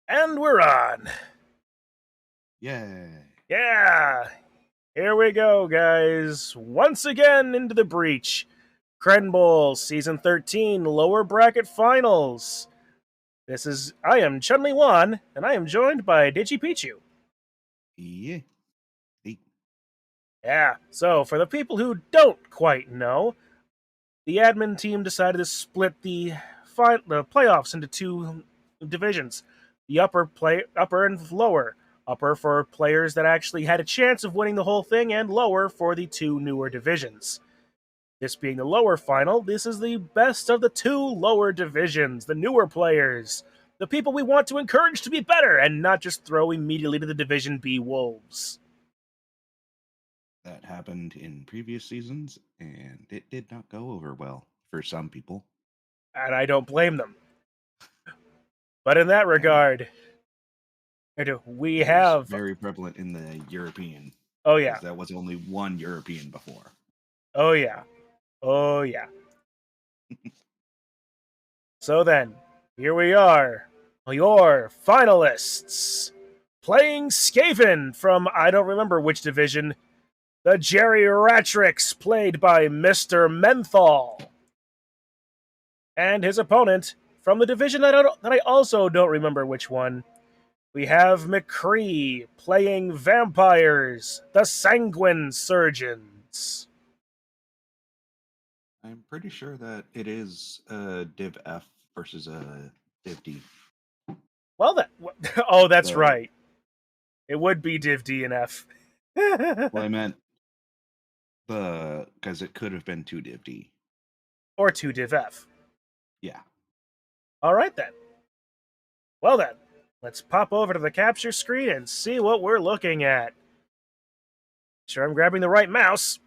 And we're on. Yay. Yeah. Here we go, guys. Once again into the breach. Crenbowl, Season 13, Lower Bracket Finals. I am Chunli Wan, and I am joined by DigiPichu. Yeah. Hey. Yeah, so for the people who don't quite know, the admin team decided to split the playoffs into two divisions: the upper and lower. Upper for players that actually had a chance of winning the whole thing, and lower for the two newer divisions. This being the lower final, this is the best of the two lower divisions, the newer players, the people we want to encourage to be better and not just throw immediately to the Division B Wolves. That happened in previous seasons, and it did not go over well for some people. And I don't blame them. But in that regard, we It was have. very prevalent in the European. Oh, yeah. Because that was only one European before. Oh, yeah. Oh, yeah. So then, here we are, your finalists. Playing Skaven from I don't remember which division, the Geriatrics, played by Mr. Menthol. And his opponent, from the division that I also don't remember which one, we have McCree playing Vampires, the Sanguine Surgeons. I'm pretty sure that it is a Div F versus a Div D. Well, that's So, right. It would be Div D and F. well, I meant because it could have been two Div D. Or 2 Div F. Yeah. All right, then. Well, then, let's pop over to the capture screen and see what we're looking at. Sure, I'm grabbing the right mouse.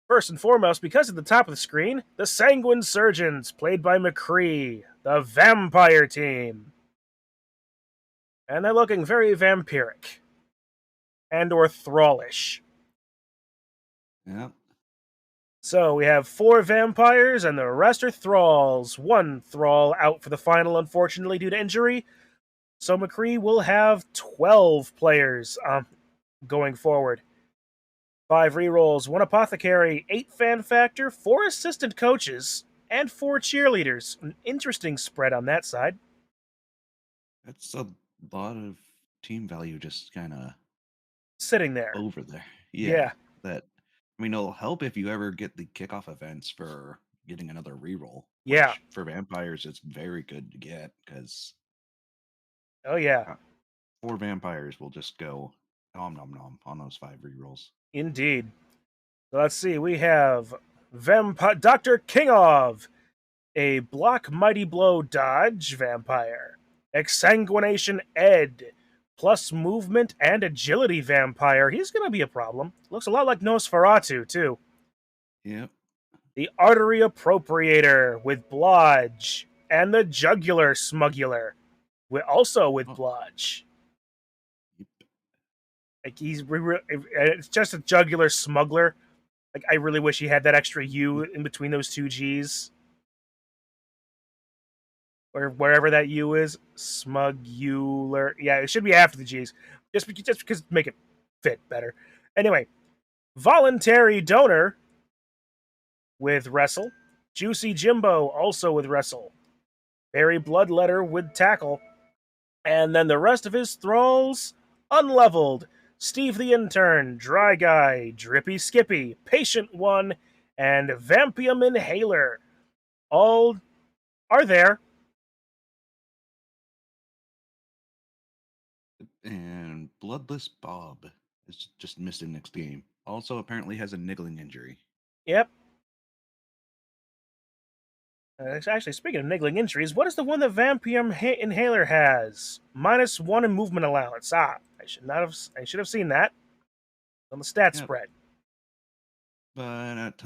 First and foremost, because at the top of the screen, the Sanguine Surgeons, played by McCree, the vampire team. And they're looking very vampiric. And or thrallish. Yeah. So we have 4 vampires, and the rest are thralls. 1 thrall out for the final, unfortunately, due to injury. So McCree will have 12 players going forward. 5 rerolls, 1 apothecary, 8 fan factor, 4 assistant coaches, and 4 cheerleaders. An interesting spread on that side. That's a lot of team value just kind of Sitting there. over there. Yeah. That it'll help if you ever get the kickoff events for getting another reroll. Yeah. Which for vampires, it's very good to get because Oh, yeah. 4 vampires will just go nom nom nom on those 5 rerolls. Indeed. So let's see. We have Dr. Kingov, a block mighty blow dodge vampire. Exsanguination Ed, plus movement and agility vampire. He's going to be a problem. Looks a lot like Nosferatu, too. Yep. The Artery Appropriator with Blodge, and the Jugular Smuggler, also with Blodge. Yep. Like it's just a Jugular Smuggler. Like I really wish he had that extra U in between those 2 G's. Or wherever that U is, Smugular. Yeah, it should be after the G's, just because make it fit better. Anyway, Voluntary Donor with Wrestle, Juicy Jimbo also with Wrestle, Barry Bloodletter with Tackle, and then the rest of his thralls: Unleveled, Steve the Intern, Dry Guy, Drippy Skippy, Patient One, and Vampium Inhaler. All are there. And Bloodless Bob is just missing next game. Also, apparently has a niggling injury. Yep. Actually, speaking of niggling injuries, what is the one that Vampium Inhaler has? -1 in movement allowance. I should have seen that on the stat spread. But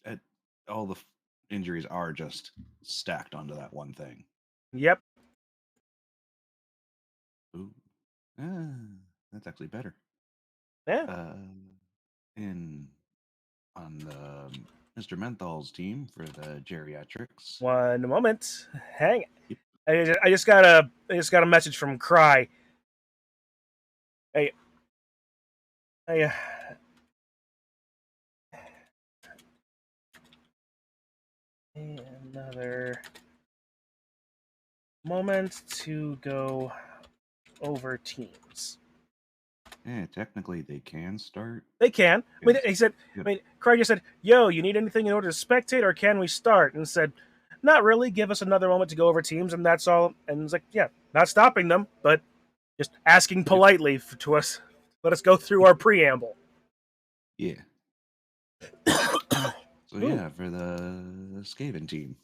at all the injuries are just stacked onto that one thing. Yep. Ooh. That's actually better. Yeah. On the Mr. Menthol's team for the geriatrics. One moment. Hang. Yep. I just got a message from Cry. Hey, hey, another moment to go over teams. Yeah, technically they can start. They can. I mean, Yes. he said. Yep. I mean, Craig just said, "Yo, you need anything in order to spectate, or can we start?" And said, "Not really. Give us another moment to go over teams, and that's all." And it's like, "Yeah, not stopping them, but just asking Yep. politely to us. Let us go through our preamble." Yeah. So Ooh, yeah, for the Skaven team,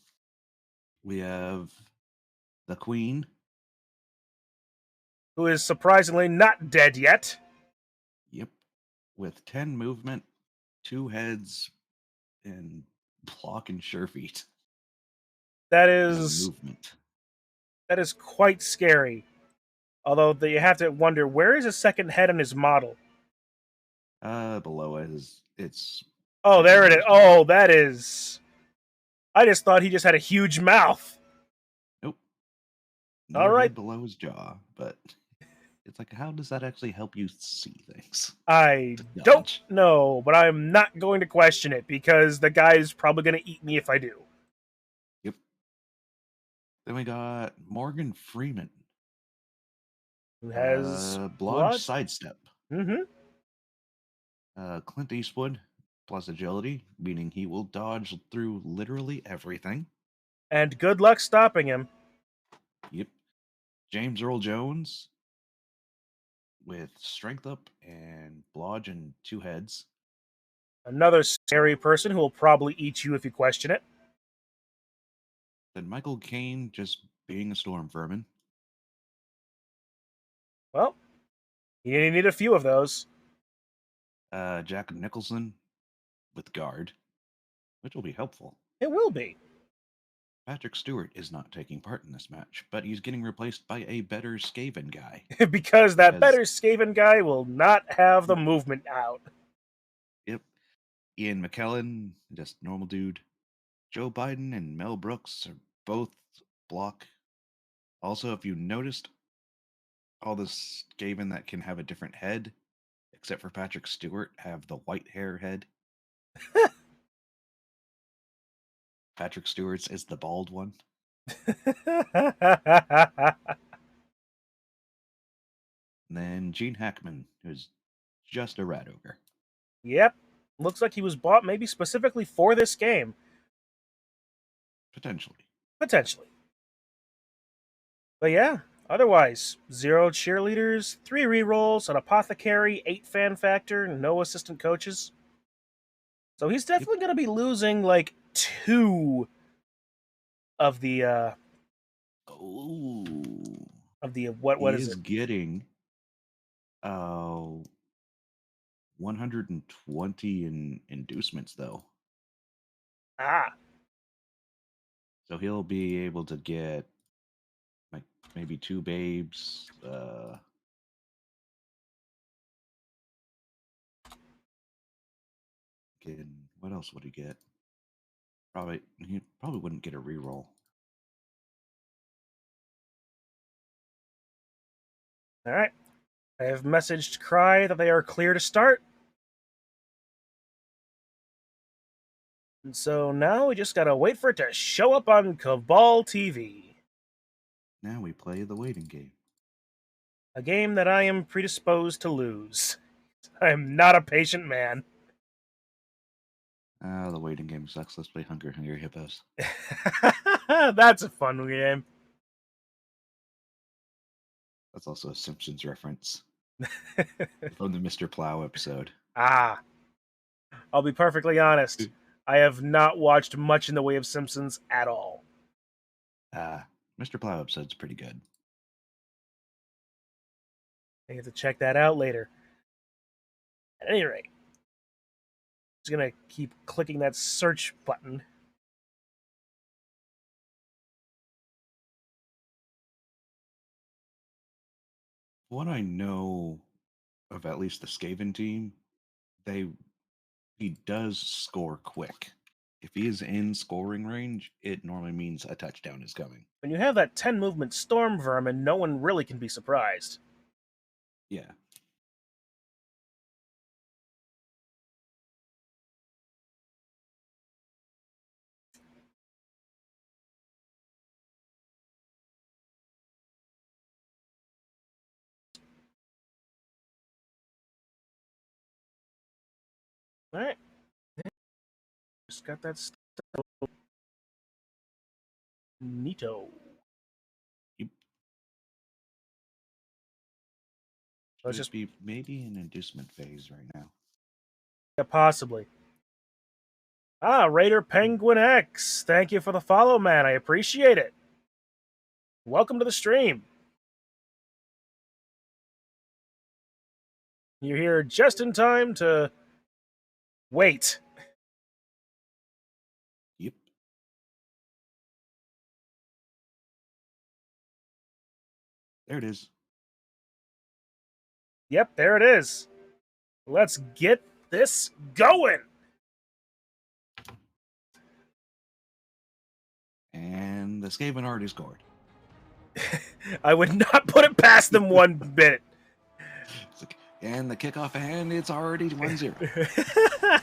we have the Queen. who is surprisingly not dead yet? Yep. With 10 movement, 2 heads, and block and sure feet That as is movement. quite scary. Although you have to wonder where is his second head in his model. Below it is it's Oh, right there it below is. his jaw. Oh, that is. I just thought he just had a huge mouth. Nope. All No right, head below his jaw, but it's like, how does that actually help you see things? I To don't dodge. know, but I'm not going to question it because the guy is probably going to eat me if I do. Yep. Then we got Morgan Freeman. Who has Blodge blood? sidestep. Mm-hmm. Clint Eastwood plus agility, meaning he will dodge through literally everything. And good luck stopping him. Yep. James Earl Jones with strength up and blodge and 2 heads. Another scary person who will probably eat you if you question it. Then Michael Caine just being a storm vermin. Well, you need a few of those. Jack Nicholson with guard, which will be helpful. It will be. Patrick Stewart is not taking part in this match, but he's getting replaced by a better Skaven guy. Because that As better Skaven guy will not have the movement out. yep, Ian McKellen, just normal dude. Joe Biden and Mel Brooks are both block. Also, if you noticed, all the Skaven that can have a different head, except for Patrick Stewart, have the white hair head. Patrick Stewart's is the bald one. And then Gene Hackman, who's just a rat ogre. Yep. Looks like he was bought maybe specifically for this game. Potentially. Potentially. But yeah, otherwise, 0 cheerleaders, 3 rerolls, an apothecary, 8 fan factor, no assistant coaches. So he's Yep. definitely going to be losing like 2 of the Oh. what He is is it? getting uh 120 in inducements though. Ah, So he'll be able to get like maybe 2 babes, what else would he get? He probably wouldn't get a reroll. all right. I have messaged Cry that they are clear to start. And so now we just gotta wait for it to show up on Cabal TV. Now we play the waiting game. A game that I am predisposed to lose. I am not a patient man. Ah, the waiting game sucks. Let's play Hungry Hungry Hippos. That's a fun game. That's also a Simpsons reference from the Mr. Plow episode. Ah, I'll be perfectly honest. I have not watched much in the way of Simpsons at all. Mr. Plow episode's pretty good. I have to check that out later. At any rate, I'm just gonna keep clicking that search button. What I know of at least the Skaven team, they he does score quick. If he is in scoring range, it normally means a touchdown is coming. When you have that 10 movement storm vermin, no one really can be surprised. Yeah. All right. Just got that stuff. Neato. Yep. Let's Should just be maybe in inducement phase right now. yeah, possibly. Ah, Raider Penguin X. Thank you for the follow, man. I appreciate it. Welcome to the stream. You're here just in time to wait. Yep. There it is. Yep, there it is. Let's get this going. And the Skaven already scored. I would not put it past them one bit. And the kickoff and it's already 1-0.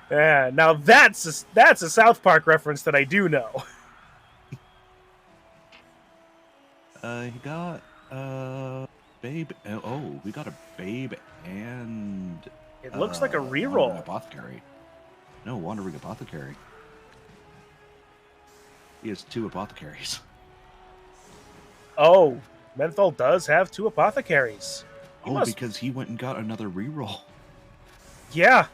Yeah, now that's a South Park reference that I do know. He got Babe. Oh, we got a Babe and It looks like a Wandering reroll. Apothecary. No, Wandering Apothecary. He has 2 apothecaries. Oh, Menthol does have 2 apothecaries. Because he went and got another reroll. Yeah.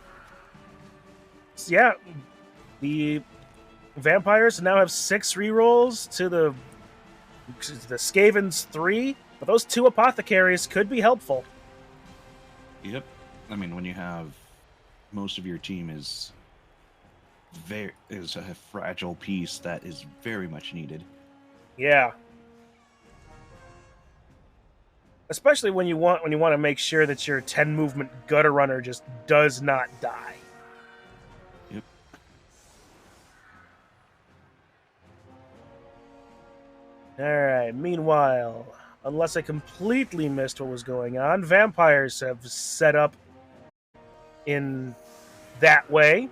Yeah. The vampires now have 6 rerolls to the Skaven's 3, but those 2 apothecaries could be helpful. Yep. I mean, when you have most of your team is a fragile piece that is very much needed. Yeah. Especially when you want to make sure that your 10 movement gutter runner just does not die. Yep. Alright, meanwhile, unless I completely missed what was going on, vampires have set up in that way.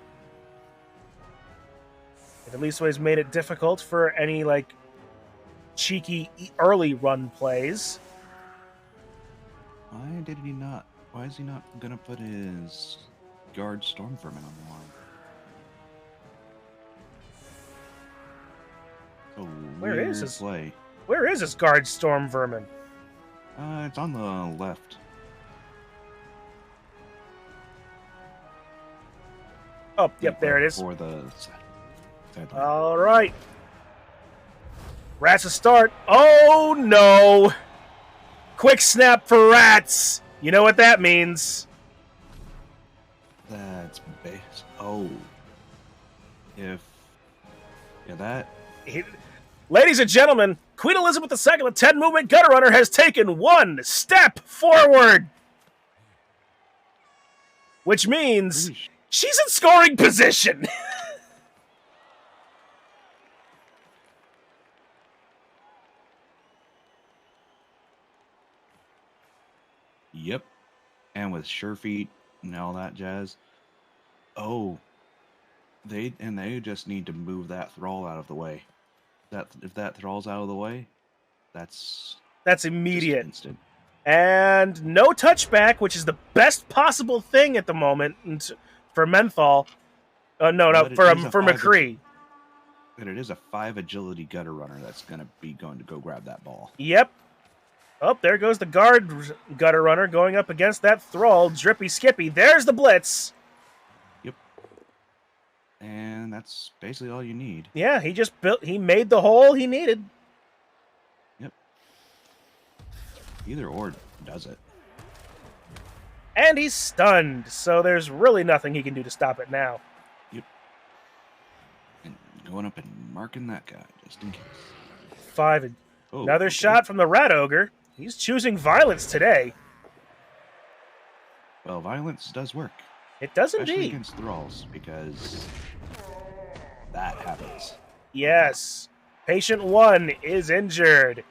It at least always made it difficult for any, like, cheeky early run plays. Why is he not gonna put his guard storm vermin on the line? Where is his play? Where is his guard storm vermin? It's on the left. Oh, yep, there it is. For the sideline. All right. Rats a start. Oh no! Quick snap for rats. You know what that means. That's base. Oh. Ladies and gentlemen, Queen Elizabeth II, the 10 movement gutter runner, has taken 1 step forward. Which means she's in scoring position. Yep. And with sure feet and all that jazz. Oh. They just need to move that thrall out of the way. If that thrall's out of the way, that's immediate. Instant. And no touchback, which is the best possible thing at the moment for Menthol. For McCree. But it is a 5 agility gutter runner that's going to go grab that ball. Yep. Oh, there goes the guard gutter runner going up against that thrall. Drippy Skippy. There's the blitz. Yep. And that's basically all you need. Yeah, he made the hole he needed. Yep. Either or does it. And he's stunned, so there's really nothing he can do to stop it now. Yep. And going up and marking that guy, just in case. 5. Another shot from the Rat Ogre. He's choosing violence today. Well, violence does work. It does Especially indeed. against thralls, because that happens. Yes. Patient 1 is injured.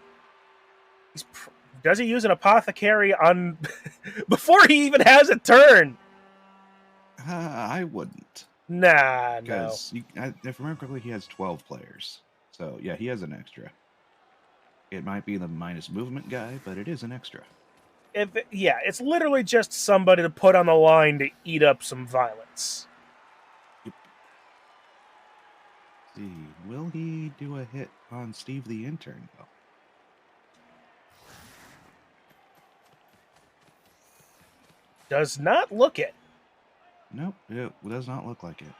Does he use an apothecary on before he even has a turn? I wouldn't. Nah, no. Because, if I remember correctly, he has 12 players. So, yeah, he has an extra. It might be the minus movement guy, but it is an extra. Yeah, it's literally just somebody to put on the line to eat up some violence. Yep. See, will he do a hit on Steve the Intern, though? Does not look it. Nope, it does not look like it.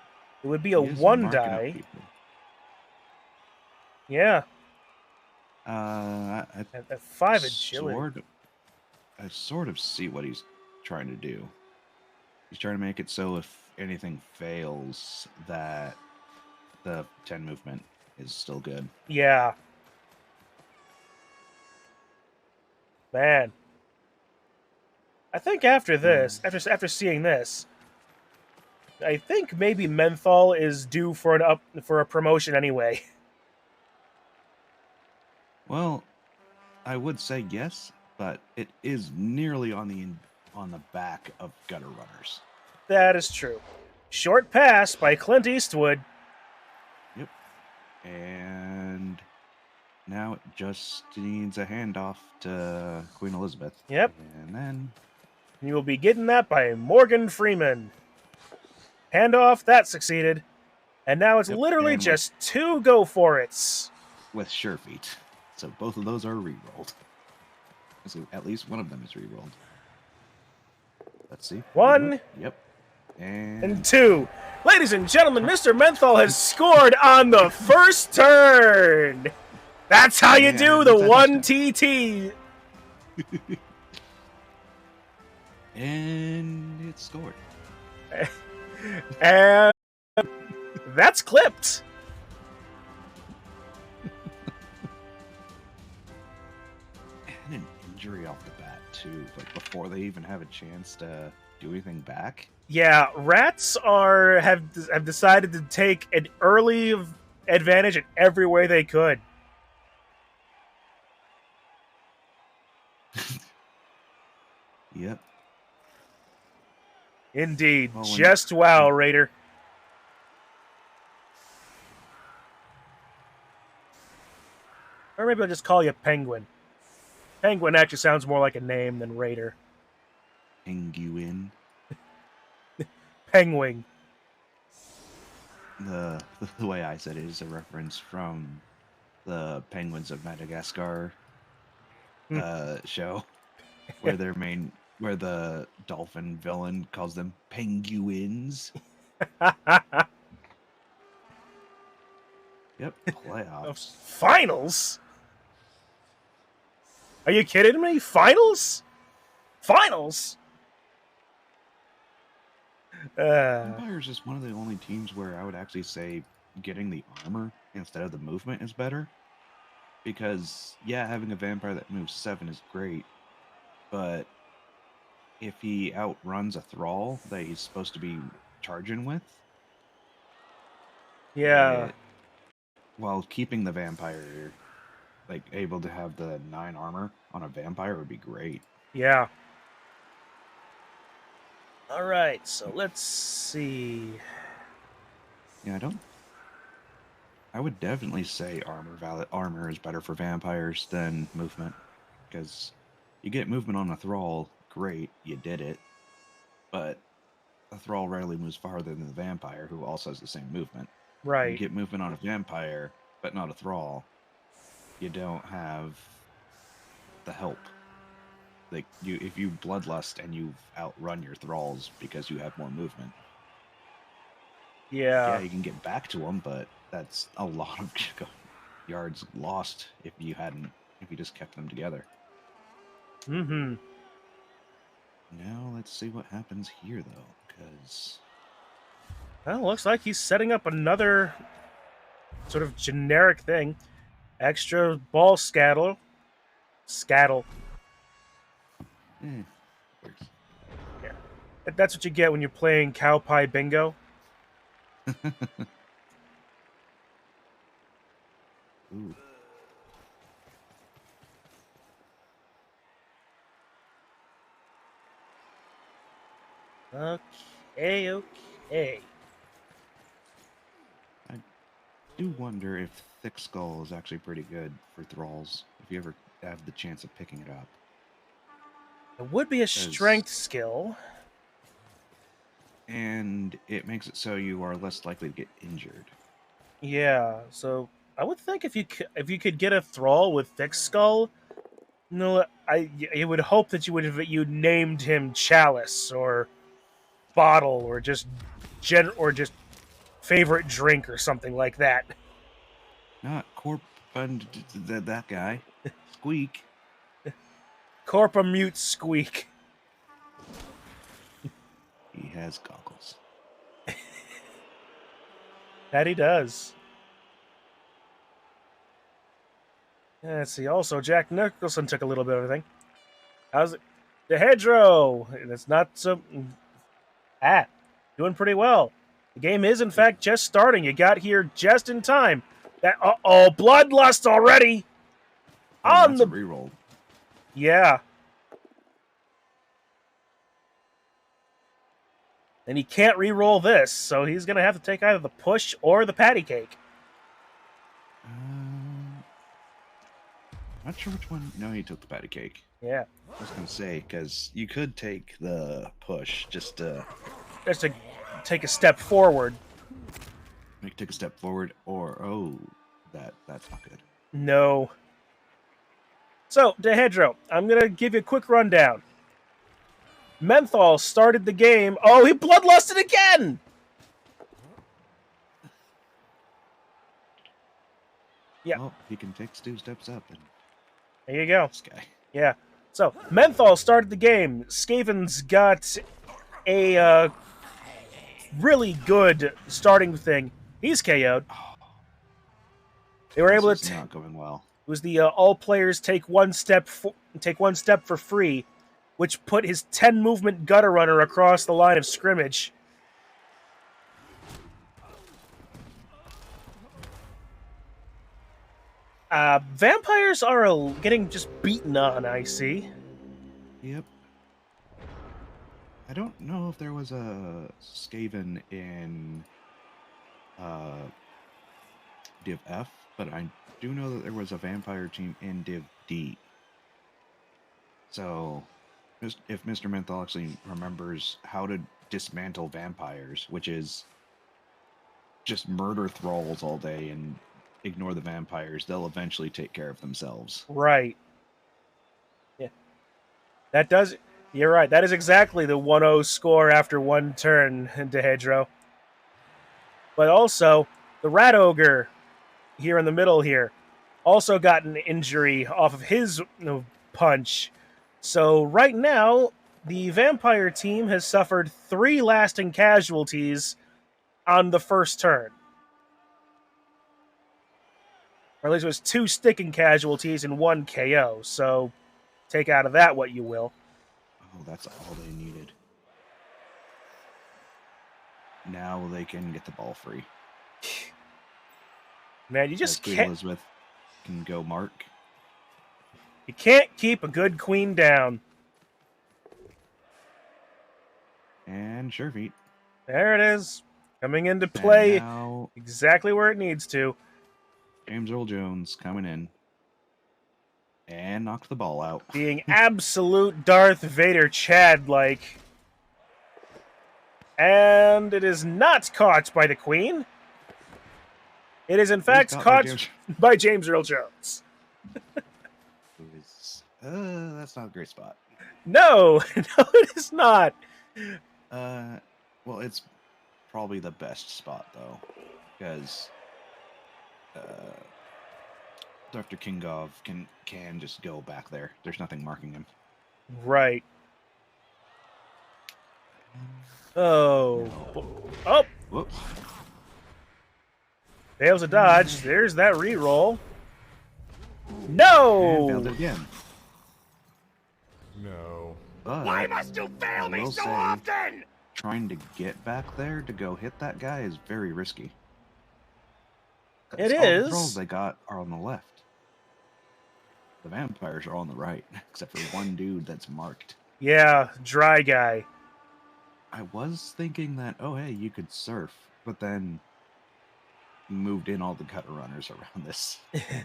It would be a He is 1 marking up die. people. Yeah. I At 5 agility. I sort of see what he's trying to do. He's trying to make it so if anything fails, that the 10 movement is still good. Yeah. Man. I think after this, after seeing this, I think maybe Menthol is due for a promotion anyway. Well, I would say yes, but it is nearly on the back of Gutter Runners. That is true. Short pass by Clint Eastwood. Yep. And now it just needs a handoff to Queen Elizabeth. Yep. And then You will be getting that by Morgan Freeman. Handoff, that succeeded. And now it's literally just 2 go for it's. With sure feet. So both of those are re-rolled. So at least one of them is re-rolled. Let's see. 1. Yep. And 2. Ladies and gentlemen, Mr. Menthol has scored on the first turn. That's how you do the 1 TT. And it's scored. And that's clipped. And an injury off the bat too, like before they even have a chance to do anything back. Yeah, rats have decided to take an early advantage in every way they could. Yep. Indeed. Just wow, Raider. Or maybe I'll just call you Penguin. Penguin actually sounds more like a name than Raider. Penguin. Penguin. The way I said it is a reference from the Penguins of Madagascar show, where where the dolphin villain calls them penguins. Yep, playoffs. Finals? Are you kidding me? Finals? Finals? Vampires is one of the only teams where I would actually say getting the armor instead of the movement is better. Because, yeah, having a vampire that moves 7 is great, but if he outruns a thrall that he's supposed to be charging with, yeah. While keeping the vampire, like, able to have the 9 armor on a vampire would be great. Yeah. Alright, so let's see. Yeah, I would definitely say armor is better for vampires than movement. Because you get movement on a thrall, great, you did it. But a thrall rarely moves farther than the vampire, who also has the same movement. Right. You get movement on a vampire, but not a thrall, you don't have the help. Like, if you bloodlust and you've outrun your thralls because you have more movement. Yeah, you can get back to them, but that's a lot of yards lost if you just kept them together. Mm-hmm. Now let's see what happens here, though, because... Well, looks like he's setting up another sort of generic thing. Extra ball scattle. Works. Yeah. That's what you get when you're playing cow pie bingo. Ooh. Okay, okay. I do wonder if Thick Skull is actually pretty good for thralls, if you ever have the chance of picking it up. It would be a Because strength skill. and it makes it so you are less likely to get injured. Yeah, so I would think if you could get a thrall with thick skull, no, I would hope that you named him Chalice or Bottle or just favorite drink or something like that. Not Corp and that guy. Squeak. Corpa Mute Squeak. He has goggles. That he does. Yeah, let's see. Also, Jack Nicholson took a little bit of everything. How's it? The hedgerow. That's not so. Doing pretty well. The game is, in fact, just starting. You got here just in time. That bloodlust already Oh, on that's a the reroll. yeah. And he can't re-roll this, so he's gonna have to take either the push or the patty cake. Not sure which one. No, he took the patty cake. Yeah, I was gonna say because you could take the push just to take a step forward. take a step forward, or that's not good. No. So, Dehedro, I'm gonna give you a quick rundown. Menthol started the game. Oh, he bloodlusted again! Yeah. Well, he can take 2 steps up and There you go. this guy. Yeah. So, Menthol started the game. Skaven's got a really good starting thing. He's KO'd. They were able This to. is not going well. It was the all players take one step for free, which put his 10 movement gutter runner across the line of scrimmage. Vampires are getting just beaten on, I see. Yep. I don't know if there was a Skaven in Div F, but I do know that there was a vampire team in Div D. So, if Mr. Menthol actually remembers how to dismantle vampires, which is just murder thralls all day and ignore the vampires, they'll eventually take care of themselves. Right. Yeah. That does. You're right. That is exactly the 1-0 score after one turn, Dehedro. But also, the Rat Ogre here in the middle here also got an injury off of his punch. So right now, the vampire team has suffered 3 lasting casualties on the first turn. Or at least it was 2 sticking casualties and 1 KO. So take out of that what you will. Oh, that's all they needed. Now they can get the ball free. Man, you just Queen can't. Elizabeth can go mark. You can't keep a good queen down. And sure feet. There it is. Coming into play now exactly where it needs to. James Earl Jones coming in. And knocked the ball out. Being absolute Darth Vader Chad like. And it is not caught by the queen. It is in fact caught by James Earl Jones. That's not a great spot. No, no, it is not. Well, it's probably the best spot though, because Dr. Kingov can just go back there. There's nothing marking him. Right. Oh. Oh. Whoops. Fails a dodge. There's that reroll. No. And failed it again. No. But Why must you fail me so often? Trying to get back there to go hit that guy is very risky. It All the is. thralls they got are on the left. The vampires are on the right, except for one dude that's marked. Yeah, dry guy. I was thinking that, oh hey, you could surf, but then moved in all the gutter runners around this.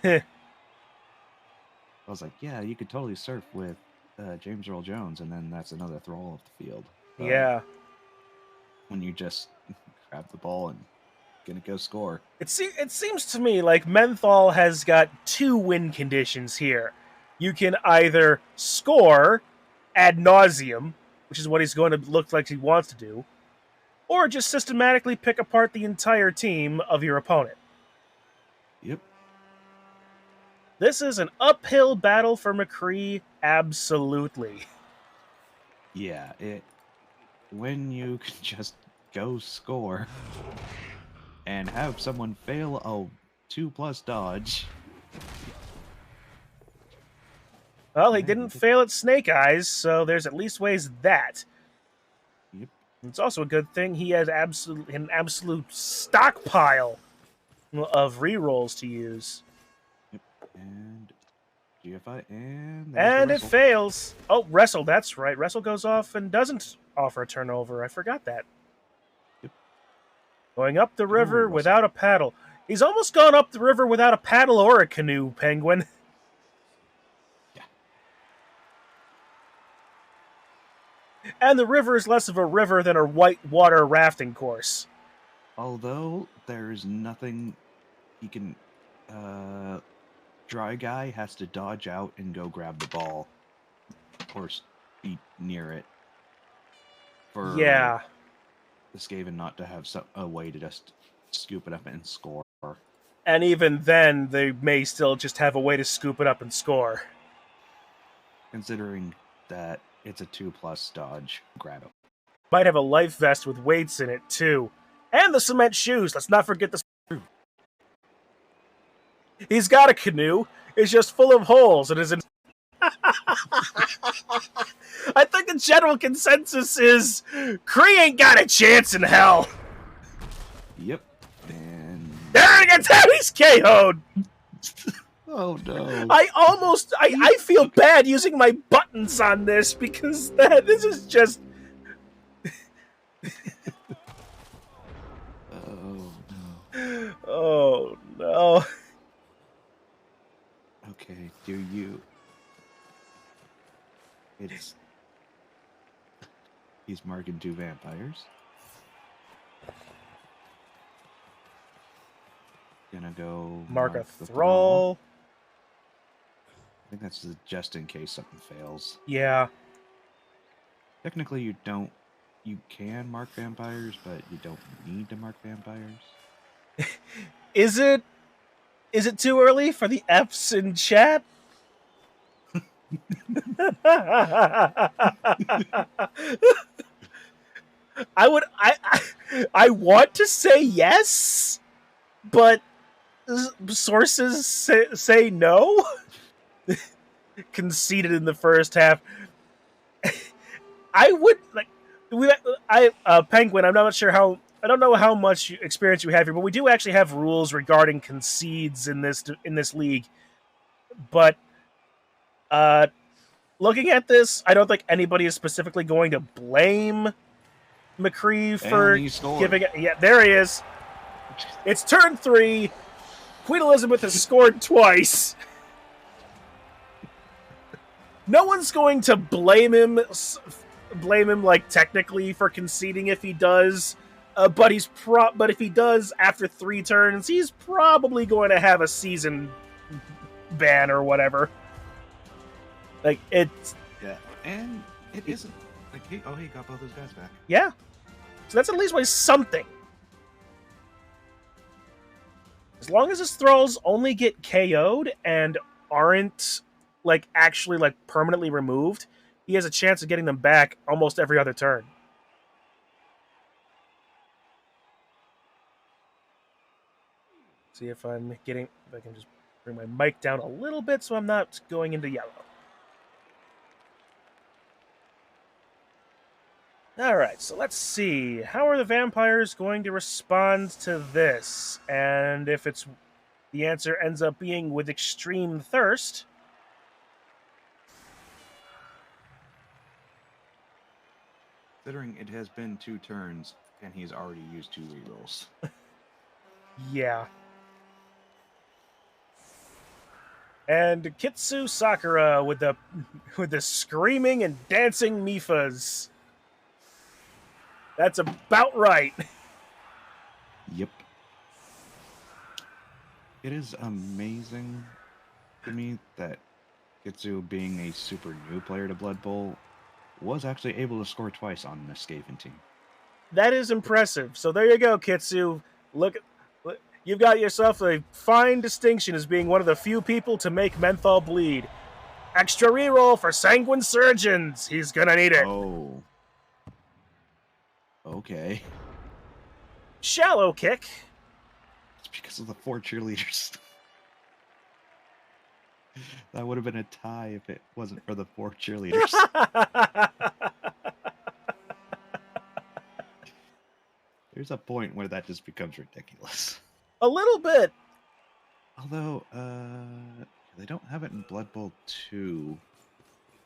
I was like, yeah, you could totally surf with James Earl Jones, and then that's another thrall of the field. But yeah. when you just grab the ball and gonna go score. It seems to me like Menthol has got two win conditions here. You can either score ad nauseum, which is what he's going to look like he wants to do, or just systematically pick apart the entire team of your opponent. Yep. This is an uphill battle for McCree, absolutely. Yeah, when you can just go score and have someone fail a 2+ dodge. Well, he didn't fail at Snake Eyes, so there's at least ways that. Yep. It's also a good thing he has an absolute stockpile of rerolls to use. Yep. And GFI, and And it fails. Oh, Wrestle, that's right. Wrestle goes off and doesn't offer a turnover. I forgot that. Yep. Going up the river without a paddle. He's almost gone up the river without a paddle or a canoe, Penguin. Yeah. And the river is less of a river than a whitewater rafting course. Although there's nothing he can... Dry Guy has to dodge out and go grab the ball. Or be near it. For yeah. the Skaven not to have a way to just scoop it up and score. And even then, they may still just have a way to scoop it up and score. Considering that it's a 2+ dodge, grab it. Might have a life vest with weights in it, too. And the cement shoes. Let's not forget the... He's got a canoe. It's just full of holes. It is in... I think the general consensus is Kree ain't got a chance in hell. Yep. And... There it gets how he's KO'd. Oh no. I feel bad using my buttons on this because this is just... Oh no. Oh no. Okay, do you... He's marking 2 vampires. Gonna go... Mark a thrall. I think that's just in case something fails. Yeah. Technically, you can mark vampires, but you don't need to mark vampires. Is it too early for the F's in chat? I want to say yes, but sources say no. Conceded in the first half. I would like Penguin. I'm not sure how. I don't know how much experience you have here, but we do actually have rules regarding concedes in this league. But looking at this, I don't think anybody is specifically going to blame McCree for giving it. Yeah, there he is. It's turn 3. Queen Elizabeth has scored twice. No one's going to blame him like technically for conceding if he does. But if he does after 3 turns, he's probably going to have a season ban or whatever. Like it's and it isn't like he got both those guys back. Yeah, so that's at least something. As long as his thralls only get KO'd and aren't actually permanently removed, he has a chance of getting them back almost every other turn. See if I can just bring my mic down a little bit so I'm not going into yellow. All right, so let's see. How are the vampires going to respond to this? And if it's the answer ends up being with extreme thirst. Considering it has been 2 turns and he's already used 2 rerolls. Yeah. And Kitsu Sakura with the screaming and dancing Mifas. That's about right. Yep. It is amazing to me that Kitsu, being a super new player to Blood Bowl, was actually able to score twice on the Skaven team. That is impressive. So there you go, Kitsu. Look, you've got yourself a fine distinction as being one of the few people to make menthol bleed. Extra reroll for Sanguine Surgeons. He's gonna need it. Oh. Okay. Shallow kick. It's because of the 4 cheerleaders. That would have been a tie if it wasn't for the 4 cheerleaders. There's a point where that just becomes ridiculous. A little bit. Although, they don't have it in Blood Bowl 2.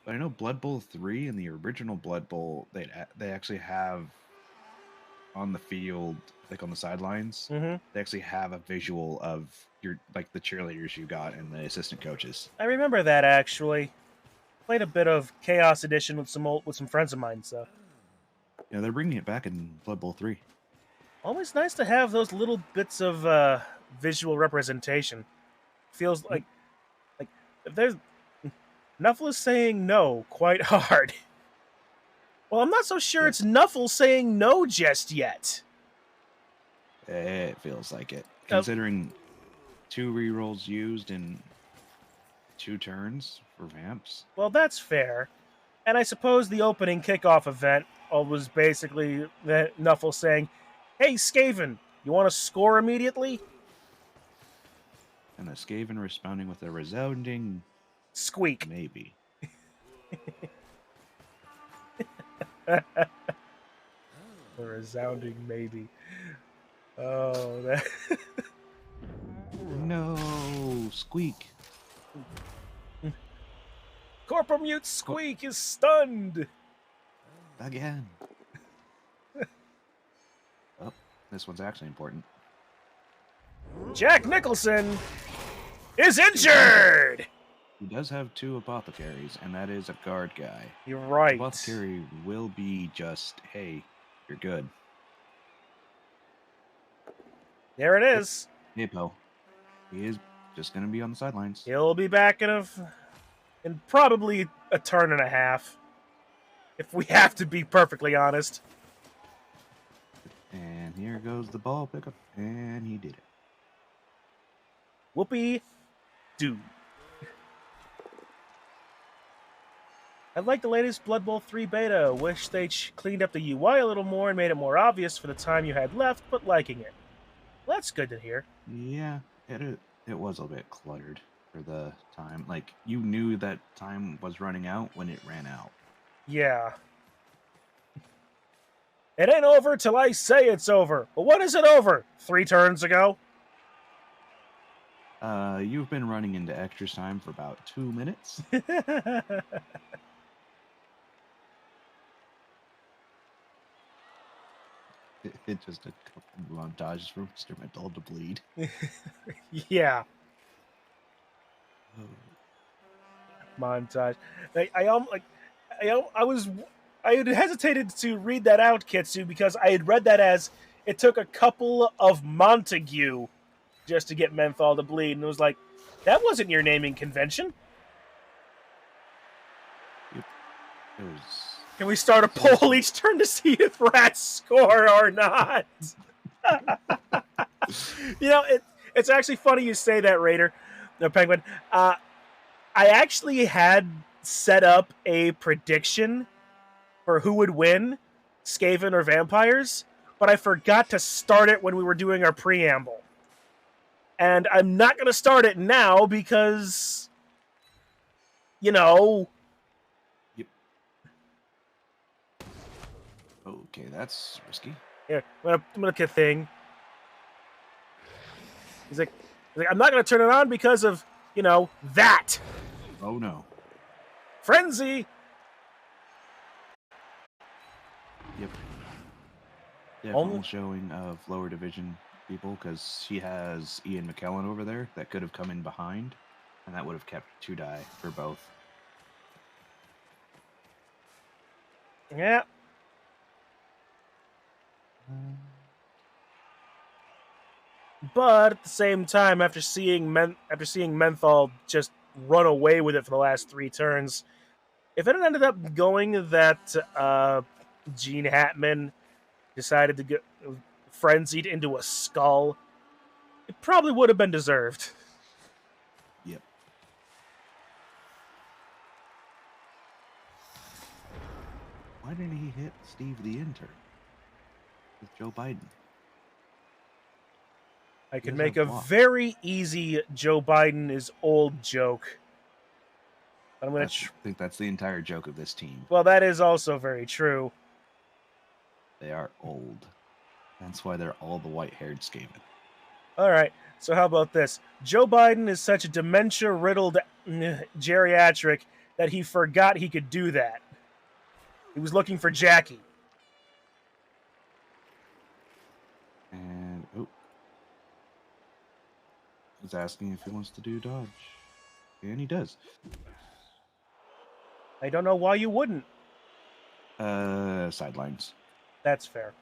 But I know Blood Bowl 3 and the original Blood Bowl, they actually have on the field, like on the sidelines, Mm-hmm. they actually have a visual of your the cheerleaders you got and the assistant coaches. I remember that actually. Played a bit of Chaos Edition with some friends of mine. So Yeah, they're bringing it back in Blood Bowl 3. always nice to have those little bits of visual representation. Feels like if there's Nuffle is saying no quite hard. Well, I'm not so sure it's Nuffle saying no just yet. It feels like it. Considering 2 rerolls used in 2 turns for Vamps. Well, that's fair. And I suppose the opening kickoff event was basically Nuffle saying, "Hey, Skaven, you want to score immediately?" And the Skaven responding with a resounding squeak. Maybe. A resounding maybe. Oh, that. No, squeak. Corpomute Squeak is stunned. Again. Oh, this one's actually important. Jack Nicholson is injured. He does have 2 apothecaries, and that is a guard guy. You're right. Apothecary will be just, hey, you're good. There it is. Napo. He is just going to be on the sidelines. He'll be back in probably a turn and a half. If we have to be perfectly honest. And here goes the ball pickup, and he did it. Whoopee doo. I like the latest Blood Bowl 3 beta. Wish they cleaned up the UI a little more and made it more obvious for the time you had left, but liking it. Well, that's good to hear. Yeah, it was a bit cluttered for the time. Like, you knew that time was running out when it ran out. Yeah. It ain't over till I say it's over. But when is it over? 3 turns ago? You've been running into extra time for about 2 minutes. It just a couple montages for Mr. Mental to bleed. Yeah. Montage. I had hesitated to read that out, Kitsu, because I had read that as it took a couple of Montague just to get menthol to bleed, and it was like, that wasn't your naming convention. Yep. It was. Can we start a poll each turn to see if rats score or not? You know, it's actually funny you say that, Raider. No, Penguin. I actually had set up a prediction for who would win, Skaven or vampires, but I forgot to start it when we were doing our preamble. And I'm not going to start it now because, you know... Yep. Oh, Okay, that's risky. Here, I'm gonna get a thing. He's like, I'm not gonna turn it on because of, that. Oh no. Frenzy! Yep. Definitely showing of lower division people, because she has Ian McKellen over there that could have come in behind, and that would have kept 2 die for both. Yeah. But at the same time, after seeing Menthol just run away with it for the last 3 turns, if it had ended up going that Gene Hatman decided to get frenzied into a skull, it probably would have been deserved. Yep. Why didn't he hit Steve the intern with Joe Biden? I could make a very easy Joe Biden is old joke. But I'm gonna. I think that's the entire joke of this team. Well, that is also very true. They are old. That's why they're all the white-haired Skaven. All right. So how about this? Joe Biden is such a dementia-riddled geriatric that he forgot he could do that. He was looking for Jackie. And he's asking if he wants to do dodge, and he does. I don't know why you wouldn't. Sidelines. That's fair.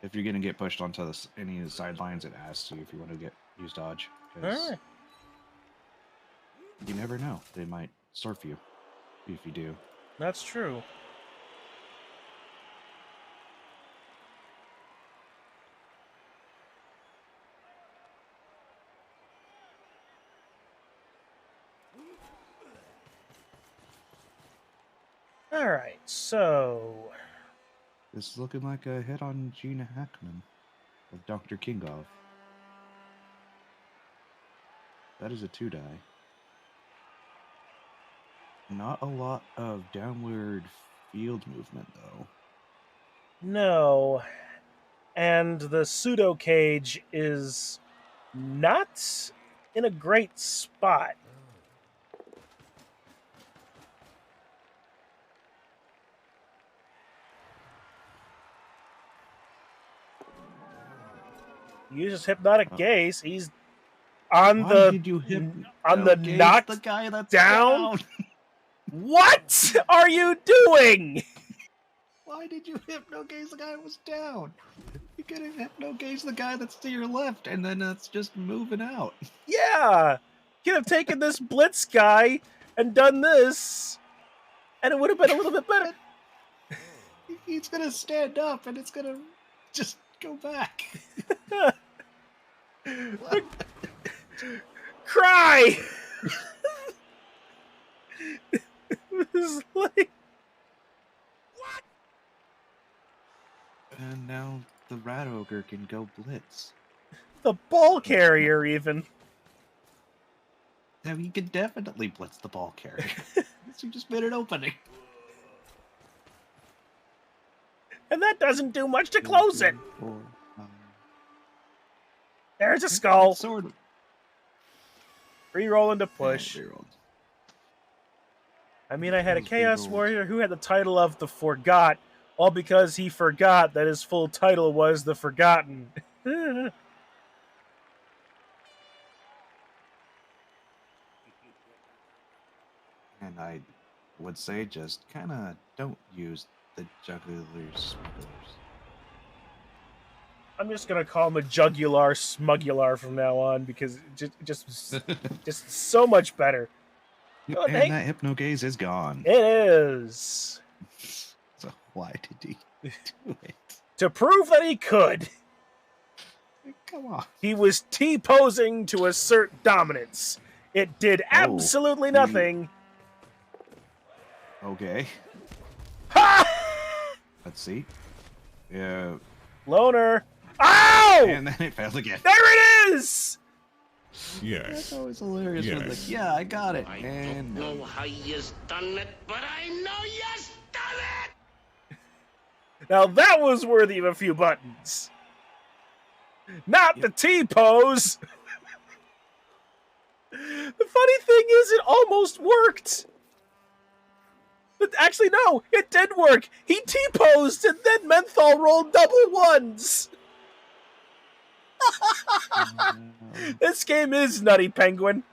If you're gonna get pushed onto any of the sidelines, it asks you if you want to use dodge. All right. You never know; they might surf you if you do. That's true. All right, so this is looking like a hit on Gina Hackman of Dr. Kingov. That is a 2 die. Not a lot of downward field movement, though. No. And the pseudo cage is not in a great spot. Uses hypnotic gaze. He's on Why did you knocked the guy that's down. What are you doing? Why did you hypno-gaze the guy who was down? You could have hypno-gaze the guy that's to your left, and then it's just moving out. Yeah, could have taken this blitz guy and done this, and it would have been a little bit better. He's gonna stand up, and it's gonna just go back. Cry. It was like, what? And now the rat ogre can go blitz. The ball carrier, even. Now he could definitely blitz the ball carrier. So just made an opening. And that doesn't do much to close it. 4, 5. There's a skull. Sword. Rerolling to push. Yeah, I mean, I had a Chaos Warrior who had the title of the Forgot, all because he forgot that his full title was the Forgotten. And I would say just kind of don't use the jugular smugglers. I'm just gonna call him a jugular smugular from now on because just so much better. Oh, and that hypno gaze is gone. It is. So why did he do it? To prove that he could. Come on. He was T-posing to assert dominance. It did absolutely nothing. Okay. Ha! Let's see. Yeah. Loner. Ow! And then it failed again. There it is! Yes. That's always hilarious. Yes. Like, yeah, I got it. I and don't know how you've done it, but I know you've done it! Now that was worthy of a few buttons. Not the T-pose! The funny thing is, it almost worked. But actually, no, it did work. He T-posed and then Menthol rolled double ones. This game is Nutty Penguin.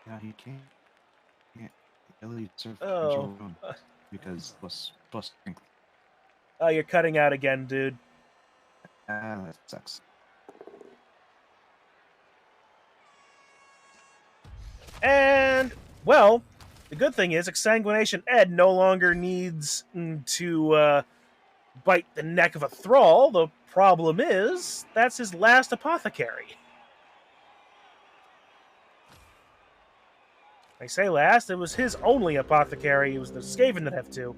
Yeah, he can't. Elite surf Oh. because plus strength. Oh, you're cutting out again, dude. That sucks. And, well, the good thing is Exsanguination Ed no longer needs to bite the neck of a thrall. The problem is, that's his last apothecary. I say last, it was his only apothecary. It was the Skaven that have two.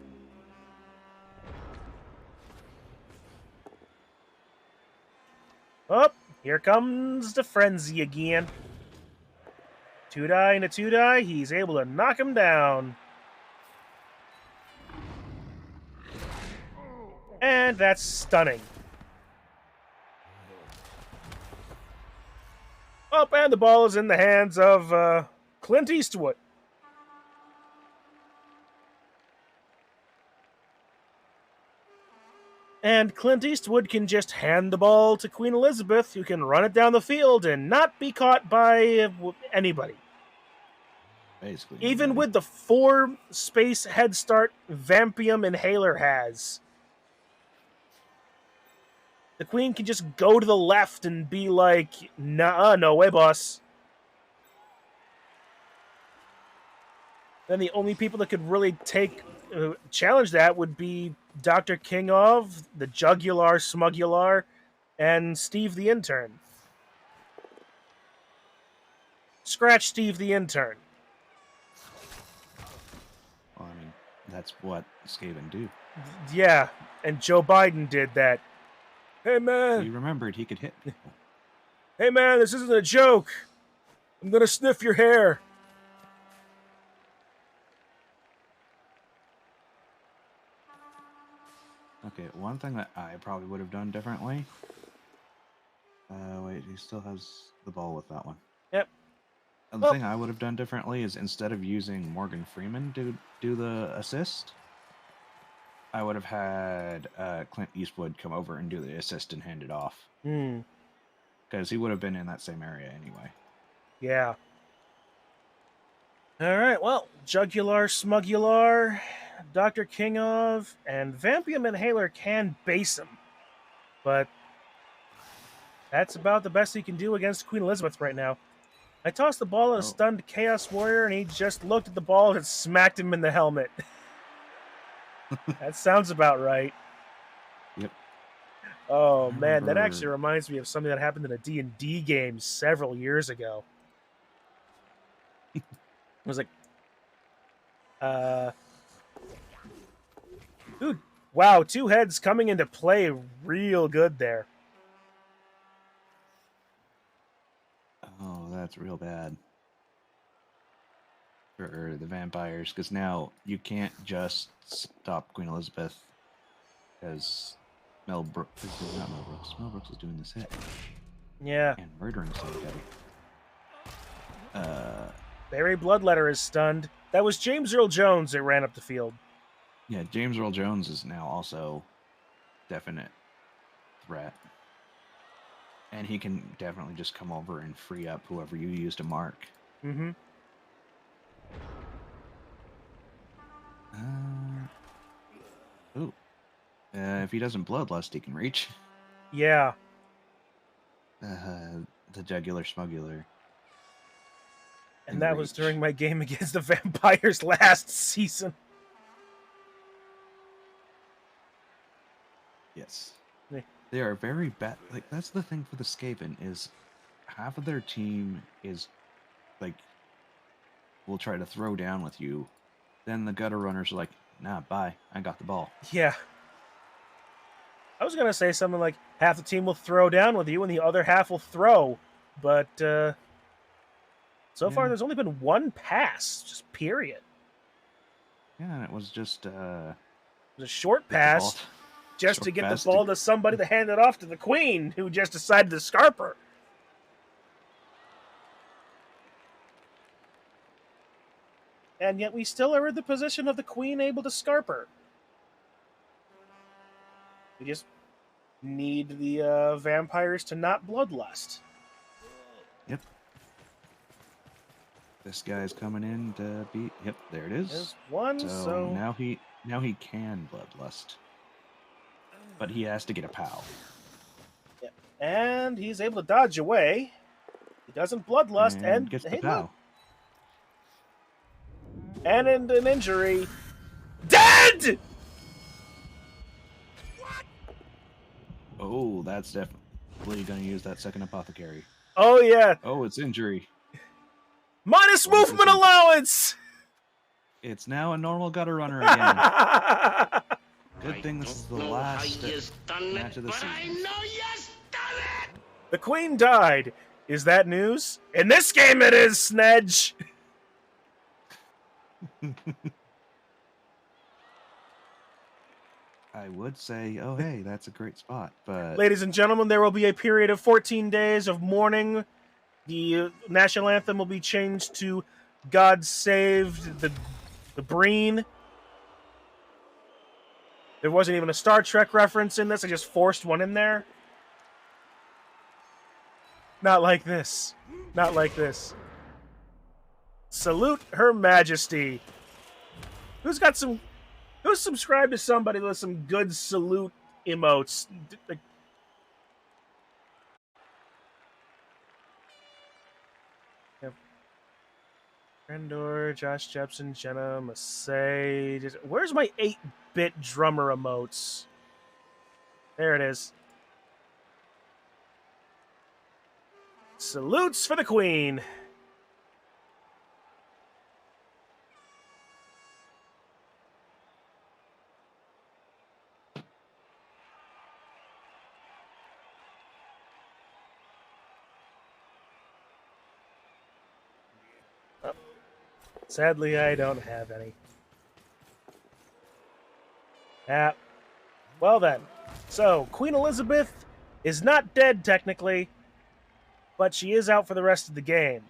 Oh, here comes the frenzy again. 2-die and a 2-die. He's able to knock him down. And that's stunning. Up, and the ball is in the hands of Clint Eastwood. And Clint Eastwood can just hand the ball to Queen Elizabeth, who can run it down the field and not be caught by anybody. Basically. Even with the 4 space head start Vampium Inhaler has. The Queen can just go to the left and be like, nah, no way, boss. Then the only people that could really challenge that would be Dr. Kingov, the Jugular Smugular, and Steve the Intern. Scratch Steve the Intern. Well, I mean, that's what Skaven do. Yeah, and Joe Biden did that. Hey, man. He remembered he could hit people. Hey, man, this isn't a joke. I'm going to sniff your hair. Okay, one thing that I probably would have done differently. Wait, he still has the ball with that one. Yep. And the thing I would have done differently is instead of using Morgan Freeman to do the assist, I would have had Clint Eastwood come over and do the assist and hand it off. Because he would have been in that same area anyway. Yeah. All right, well, Jugular Smugular, Dr. Kingov, and Vampium Inhaler can base him. But that's about the best he can do against Queen Elizabeth right now. I tossed the ball at a stunned Chaos Warrior, and he just looked at the ball and smacked him in the helmet. That sounds about right. Yep. Oh, man, that actually reminds me of something that happened in a D&D game several years ago. It was like, dude, wow, 2 heads coming into play real good there. Oh, that's real bad for the vampires, because now you can't just stop Queen Elizabeth, because Mel Brooks is doing this hit. Yeah. And murdering somebody. Barry Bloodletter is stunned. That was James Earl Jones that ran up the field. Yeah, James Earl Jones is now also definite threat. And he can definitely just come over and free up whoever you use to mark. Mm-hmm. If he doesn't bloodlust, he can reach. Yeah. The Jugular Smugular. And that was during my game against the Vampires last season. Yes. They are very bad. Like, that's the thing for the Skaven, is half of their team is, like, will try to throw down with you. Then the gutter runners are like, nah, bye. I got the ball. Yeah. I was going to say something like, half the team will throw down with you and the other half will throw. but so far Yeah. there's only been one pass, just period. Yeah, and it was just It was a short get the ball, pass just to short get the pass ball to somebody to hand it off to the queen, who just decided to scarp her. And yet we still are in the position of the queen able to scarp her. We just need the vampires to not bloodlust. Yep. This guy's coming in to beat. Yep, there it is. There's one, so now he can bloodlust, but he has to get a POW. yeah. And he's able to dodge away. He doesn't bloodlust, and gets the hey, POW. look. And in an injury, dead. Oh, that's definitely going to use that second apothecary. Oh yeah. Oh, it's injury. Minus What is movement this? allowance. It's now a normal gutter runner again. Good thing this is the last match of the season. I know you've done it! The queen died. Is that news? In this game it is, Snedge. I would say, oh hey, that's a great spot, but Ladies and gentlemen, there will be a period of 14 days of mourning. The national anthem will be changed to God Saved the Breen. There wasn't even a Star Trek reference in this. I just forced one in there. Not like this. Not like this. Salute Her Majesty. Who's subscribed to somebody with some good salute emotes? Like, Rendor, Josh Jepson, Jenna, Massey. Where's my 8-bit drummer emotes? There it is. Salutes for the queen. Oh. Sadly, I don't have any. Yeah. Well then. So, Queen Elizabeth is not dead technically, but she is out for the rest of the game.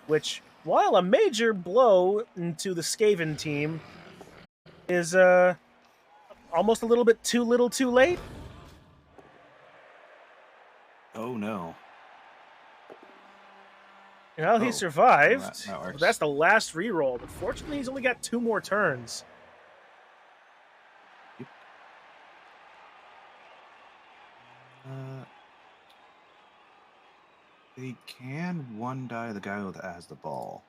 Which, while a major blow into the Skaven team, is almost a little bit too little too late. oh no. Well, he survived. That works. That's the last reroll, but fortunately he's only got 2 more turns. Yep. They can one die the guy that has the ball,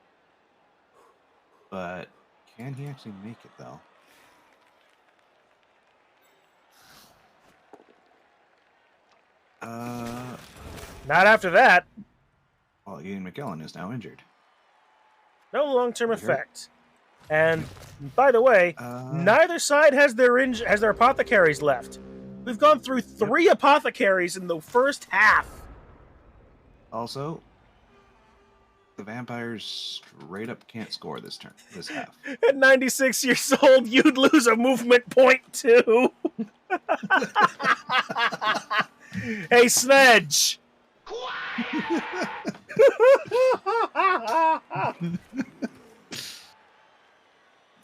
but can he actually make it though? Not after that. Well, Ian McKellen is now injured. No long-term effect. And by the way, neither side has their apothecaries left. We've gone through 3 apothecaries in the first half. Also, the vampires straight up can't score this half. At 96 years old, you'd lose a movement point too. Hey, Snedge.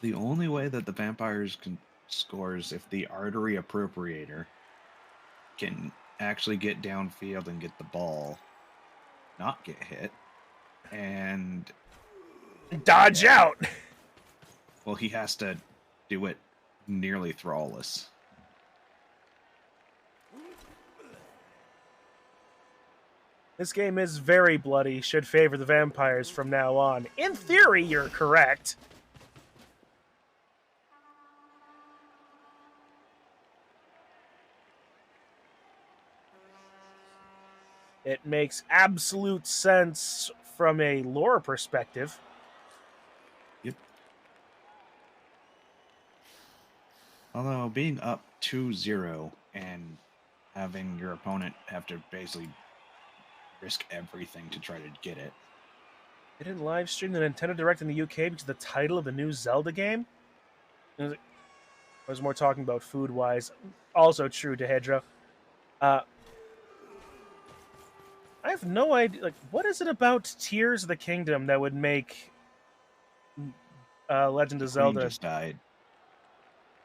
The only way that the vampires can score is if the artery appropriator can actually get downfield and get the ball, not get hit, and dodge out. Well, he has to do it nearly thrallless. This game is very bloody, should favor the vampires from now on. In theory, you're correct. It makes absolute sense from a lore perspective. Yep. Although being up 2-0 and having your opponent have to basically risk everything to try to get it. They didn't live stream the Nintendo Direct in the UK because of the title of the new Zelda game. I was more talking about food-wise. Also true to Hedro. I have no idea. Like, what is it about Tears of the Kingdom that would make Legend The of queen Zelda? just died.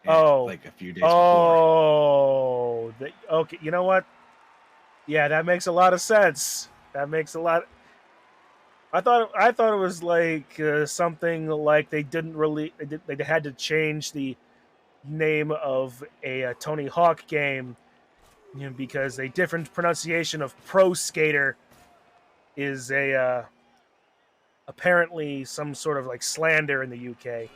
Oh, like a few days before. Okay. You know what? Yeah, that makes a lot of sense. That makes a lot. I thought it was like something like they didn't really they had to change the name of a Tony Hawk game, because a different pronunciation of pro skater is a apparently some sort of like slander in the UK.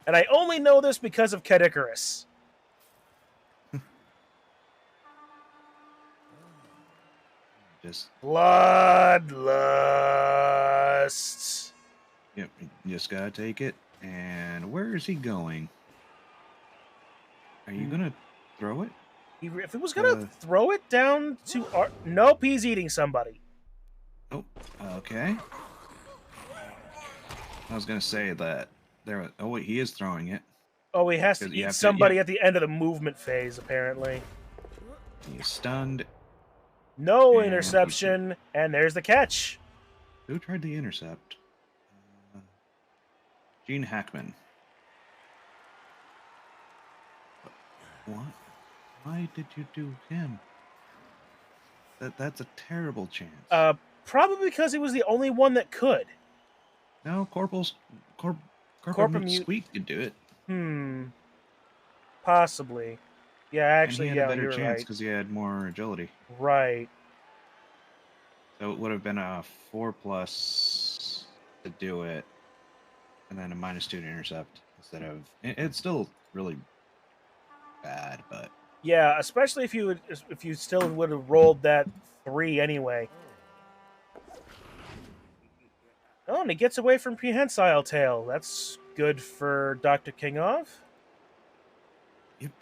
And I only know this because of Ked Icarus. Just Bloodlust. yep, you just gotta take it. And where is he going? Are you gonna throw it? If he was gonna throw it down to nope, he's eating somebody. Oh, okay. I was gonna say that there. Oh wait, he is throwing it. Oh, he has to 'Cause you eat have to- somebody yeah. at the end of the movement phase, apparently. He is stunned. No And interception, and there's the catch. Who tried the intercept? Gene Hackman. What? Why did you do him? That's a terrible chance. Probably because he was the only one that could. No, Corporal Corporal Squeak could do it. Possibly. Yeah, actually, and he had yeah, a better you're chance right. because he had more agility. Right. So it would have been a 4+ to do it, and then a -2 to intercept instead of. It's still really bad, but Yeah, especially if you still would have rolled that 3 anyway. Oh, and he gets away from Prehensile Tail. That's good for Dr. Kingov. yep.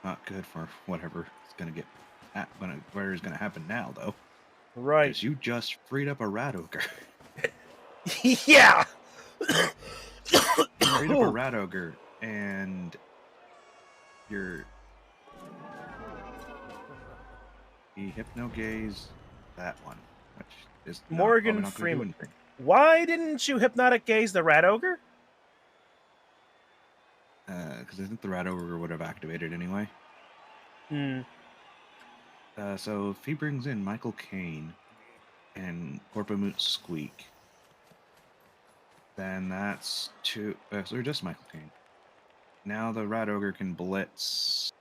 Not good for whatever is gonna get where is gonna happen now, though. Right. Because you just freed up a rat ogre. Yeah. Freed up a rat ogre, and he hypno-gaze that one, which is Morgan not Freeman. Do Why didn't you hypnotic gaze the rat ogre? because I think the rat ogre would have activated anyway. So if he brings in Michael Caine and Corpamute Squeak, then that's two. So just Michael Caine. Now the rat ogre can blitz,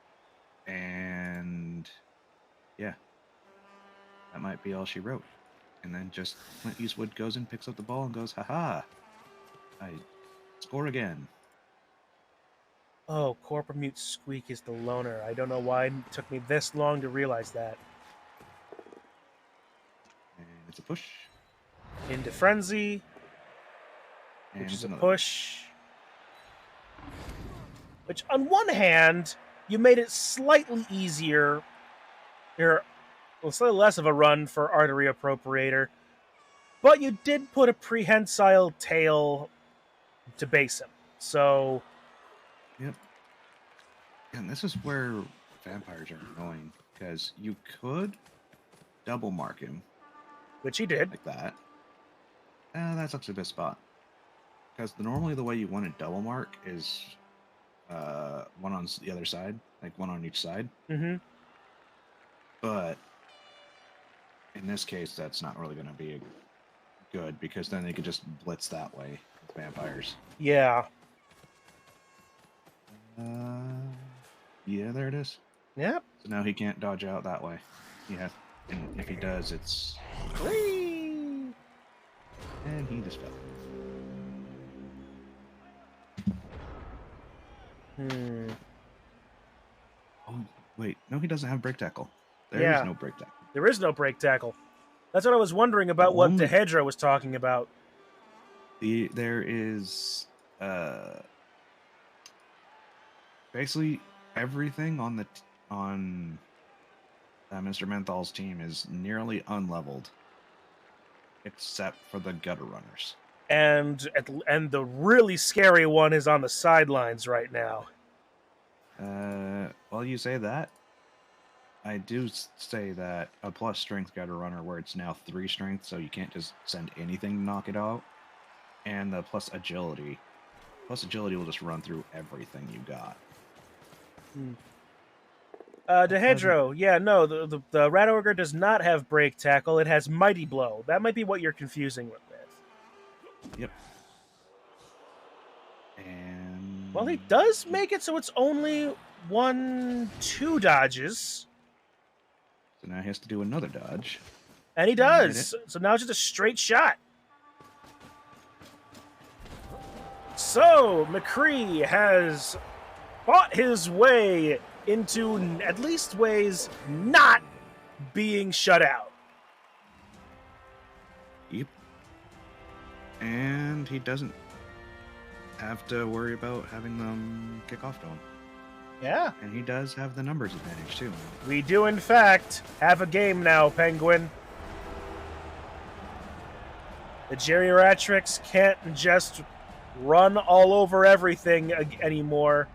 and yeah, that might be all she wrote. And then just Clint Eastwood goes and picks up the ball and goes, "Ha! I score again." Oh, Corpamute Squeak is the loner. I don't know why it took me this long to realize that. And it's a push. Into Frenzy, And which is a another push. Which, on one hand, you made it slightly easier. Slightly less of a run for Artery Appropriator. But you did put a Prehensile Tail to base him. So... Yep. And this is where vampires are annoying, because you could double mark him. Which he did. Like that. That's actually the best spot. Because normally the way you want to double mark is one on the other side, like one on each side. Mm-hmm. But in this case, that's not really going to be good, because then they could just blitz that way with vampires. Yeah. Yeah, there it is. Yep. So now he can't dodge out that way. Yeah, and if he does, it's... Whee! And he just fell. Oh, wait. No, he doesn't have break tackle. There is no break tackle. There is no break tackle. That's what I was wondering about what Dehedra was talking about. There is... basically, everything on the on Mr. Menthol's team is nearly unleveled, except for the gutter runners. And the really scary one is on the sidelines right now. Well, you say that. I do say that a plus strength gutter runner, where it's now 3 strength, so you can't just send anything to knock it out, and the plus agility. Plus agility will just run through everything you got. Dehedro, yeah, no, the Rat Ogre does not have Break Tackle. It has Mighty Blow. That might be what you're confusing it with. Yep. And Well, he does make it so it's only 1-2 dodges. so now he has to do another dodge. And he does. So now it's just a straight shot. So, McCree has fought his way into at least ways not being shut out. Yep. And he doesn't have to worry about having them kick off to him. Yeah. And he does have the numbers advantage, too. We do, in fact, have a game now, Penguin. The geriatrics can't just run all over everything anymore.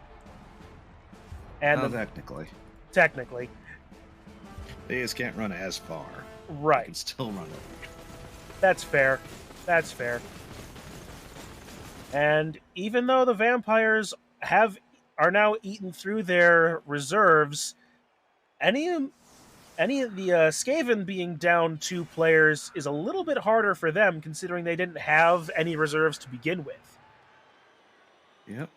And technically. They just can't run as far. Right. They can still run over. That's fair. That's fair. And even though the vampires are now eaten through their reserves, any of the Skaven being down 2 players is a little bit harder for them, considering they didn't have any reserves to begin with. Yep.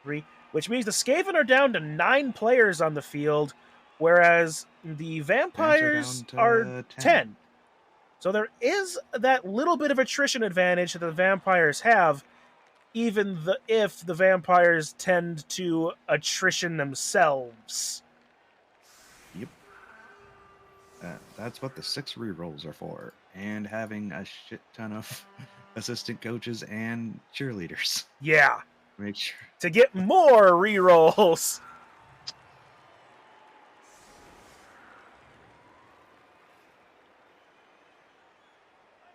3, which means the Skaven are down to 9 players on the field, whereas the vampires are 10. So there is that little bit of attrition advantage that the vampires have, even if the vampires tend to attrition themselves. Yep. That's what the 6 rerolls are for, and having a shit ton of assistant coaches and cheerleaders. Yeah. Make sure to get more rerolls.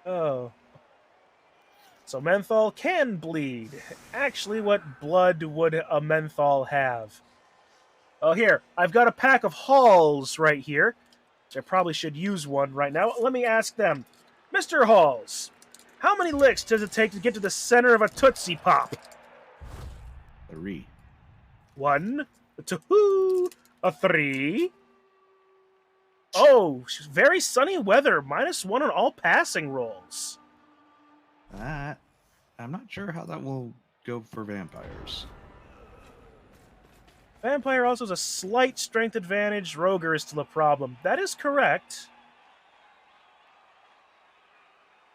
Oh. So menthol can bleed. Actually, what blood would a menthol have? Oh, here. I've got a pack of Halls right here. Which I probably should use one right now. Let me ask them. Mr. Halls, how many licks does it take to get to the center of a Tootsie Pop? 3. 1, a 2, a 3. Oh, very sunny weather. -1 on all passing rolls. That, I'm not sure how that will go for vampires. Vampire also has a slight strength advantage. Roger is still a problem. That is correct.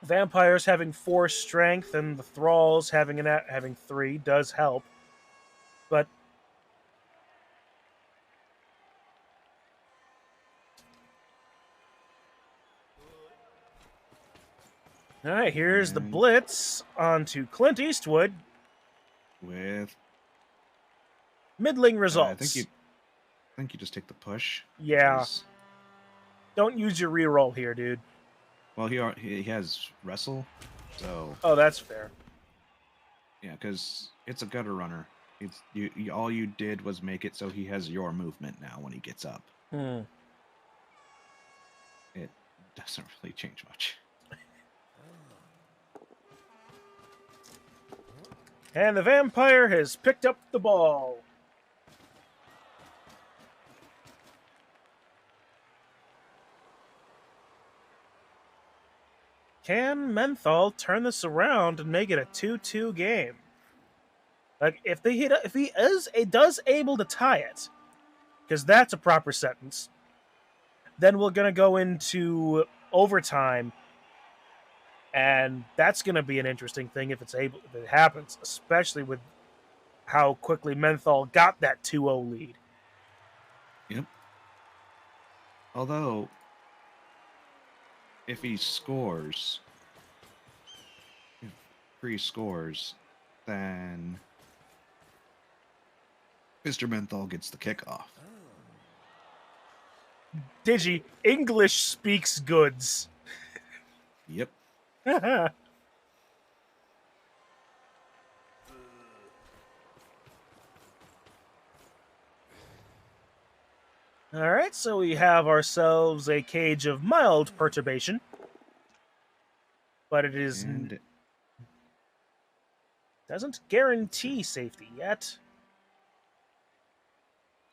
Vampires having 4 strength and the Thralls having 3 does help. But all right, here's the blitz onto Clint Eastwood with middling results. I think you just take the push. Yeah. Because, don't use your reroll here, dude. Well, he has wrestle, so. Oh, that's fair. Yeah, because it's a gutter runner. It's you. All you did was make it so he has your movement now when he gets up. It doesn't really change much. And the vampire has picked up the ball. Can Menthol turn this around and make it a 2-2 game? Like if he does able to tie it, because that's a proper sentence, then we're gonna go into overtime. And that's going to be an interesting thing if it happens, especially with how quickly Menthol got that 2-0 lead. Yep. Although, if he scores, then Mr. Menthol gets the kickoff. Digi, English speaks goods. Yep. Alright, so we have ourselves a cage of mild perturbation. But it is And doesn't guarantee safety yet.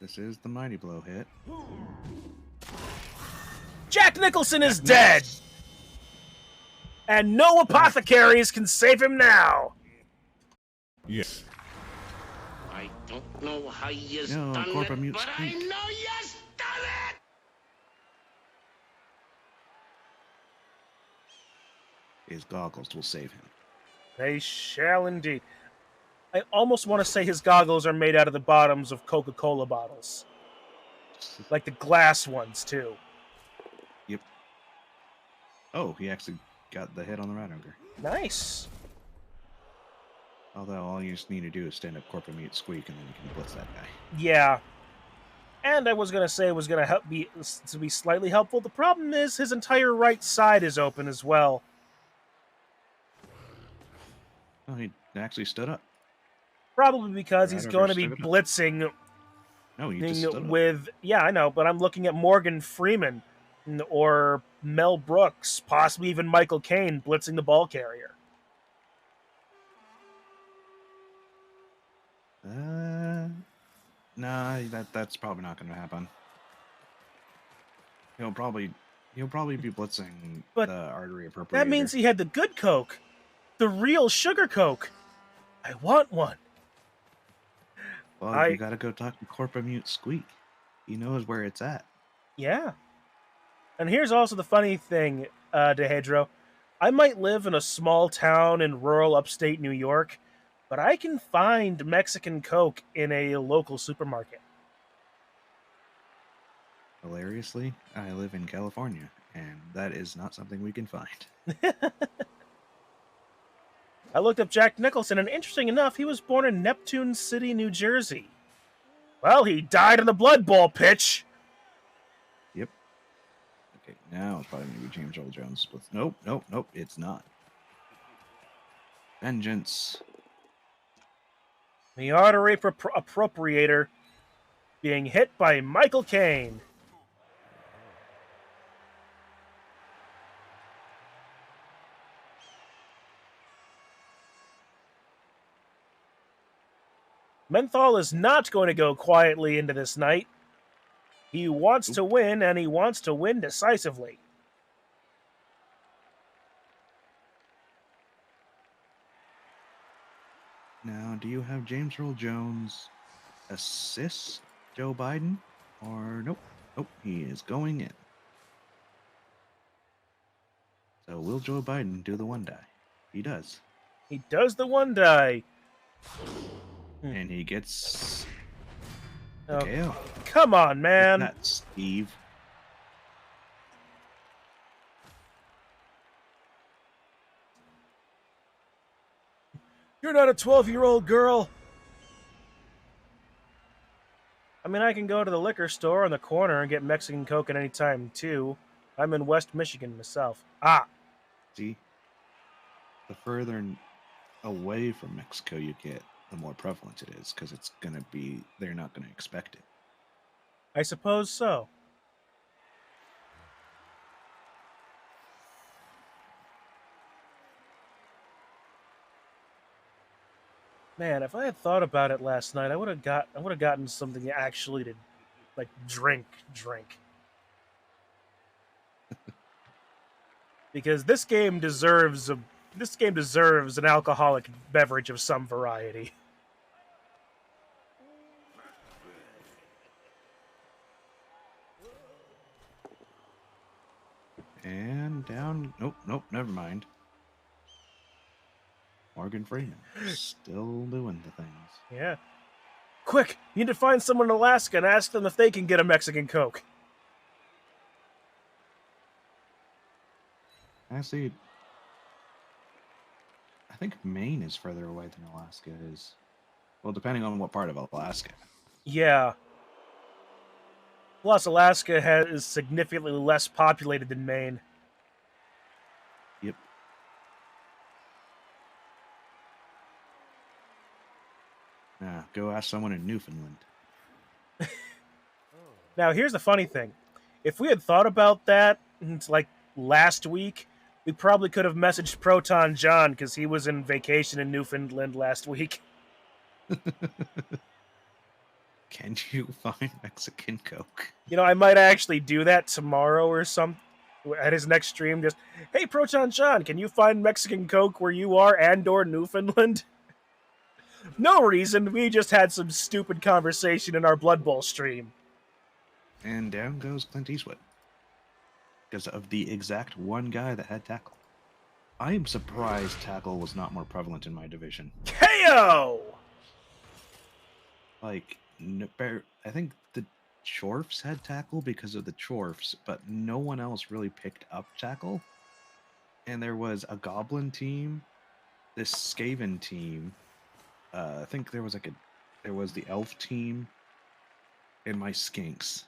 this is the mighty blow hit. Jack Nicholson is dead! And no apothecaries can save him now! Yes. I don't know how you No, done Corporate it, Mute but I speak. know you done it! His goggles will save him. They shall indeed. I almost want to say his goggles are made out of the bottoms of Coca-Cola bottles. Like the glass ones, too. Yep. Oh, he actually got the hit on the rat ogre. Nice. Although all you just need to do is stand up Corporate Mute Squeak and then you can blitz that guy. Yeah. And I was going to say it was going to be slightly helpful. The problem is his entire right side is open as well. Oh, he actually stood up. Probably because Rat he's ogre going to be stood up. blitzing No, he just stood up. with... Yeah, I know, but I'm looking at Morgan Freeman or Mel Brooks, possibly even Michael Caine blitzing the ball carrier. Nah, that's probably not going to happen. He'll probably be blitzing But the artery appropriator. That means he had the good Coke. The real sugar Coke. I want one. Well, you gotta go talk to Corporate Mute Squeak. He knows where it's at. Yeah. And here's also the funny thing, DeHedro. I might live in a small town in rural upstate New York, but I can find Mexican Coke in a local supermarket. Hilariously, I live in California, and that is not something we can find. I looked up Jack Nicholson, and interesting enough, he was born in Neptune City, New Jersey. Well, he died in the Blood Bowl pitch. Yep. Okay, now it's probably going to be James Earl Jones. Nope, it's not. Vengeance. The artery appropriator being hit by Michael Caine. Menthol is not going to go quietly into this night. He wants to win, and he wants to win decisively. Now, do you have James Earl Jones assist Joe Biden? Or nope. Nope, he is going in. So will Joe Biden do the one die? He does. He does the one die. And he gets the Oh, KO. come on, man. That's Steve. You're not a 12-year-old girl. I mean, I can go to the liquor store on the corner and get Mexican Coke at any time, too. I'm in West Michigan myself. Ah. See? The further away from Mexico you get, the more prevalent it is, because it's going to be, they're not going to expect it. I suppose so. Man, if I had thought about it last night, I would have gotten something actually to, like, drink. Because this game deserves an alcoholic beverage of some variety. And down. Nope, never mind. Morgan Freeman. Still doing the things. Yeah. Quick! You need to find someone in Alaska and ask them if they can get a Mexican Coke. Actually, I think Maine is further away than Alaska is. Well, depending on what part of Alaska. Yeah. Plus, Alaska is significantly less populated than Maine. Yep. Go ask someone in Newfoundland. Now, here's the funny thing. If we had thought about that, like last week, we probably could have messaged Proton John because he was in vacation in Newfoundland last week. Can you find Mexican Coke? You know, I might actually do that tomorrow or some at his next stream. Just, hey, Proton John, can you find Mexican Coke where you are and/or Newfoundland? No reason. We just had some stupid conversation in our Blood Bowl stream. And down goes Clint Eastwood. Because of the exact one guy that had tackle. I am surprised tackle was not more prevalent in my division. KO! Like, I think the Chorfs had tackle because of the Chorfs, but no one else really picked up tackle. And there was a Goblin team, this Skaven team. I think there was the Elf team, and my Skinks.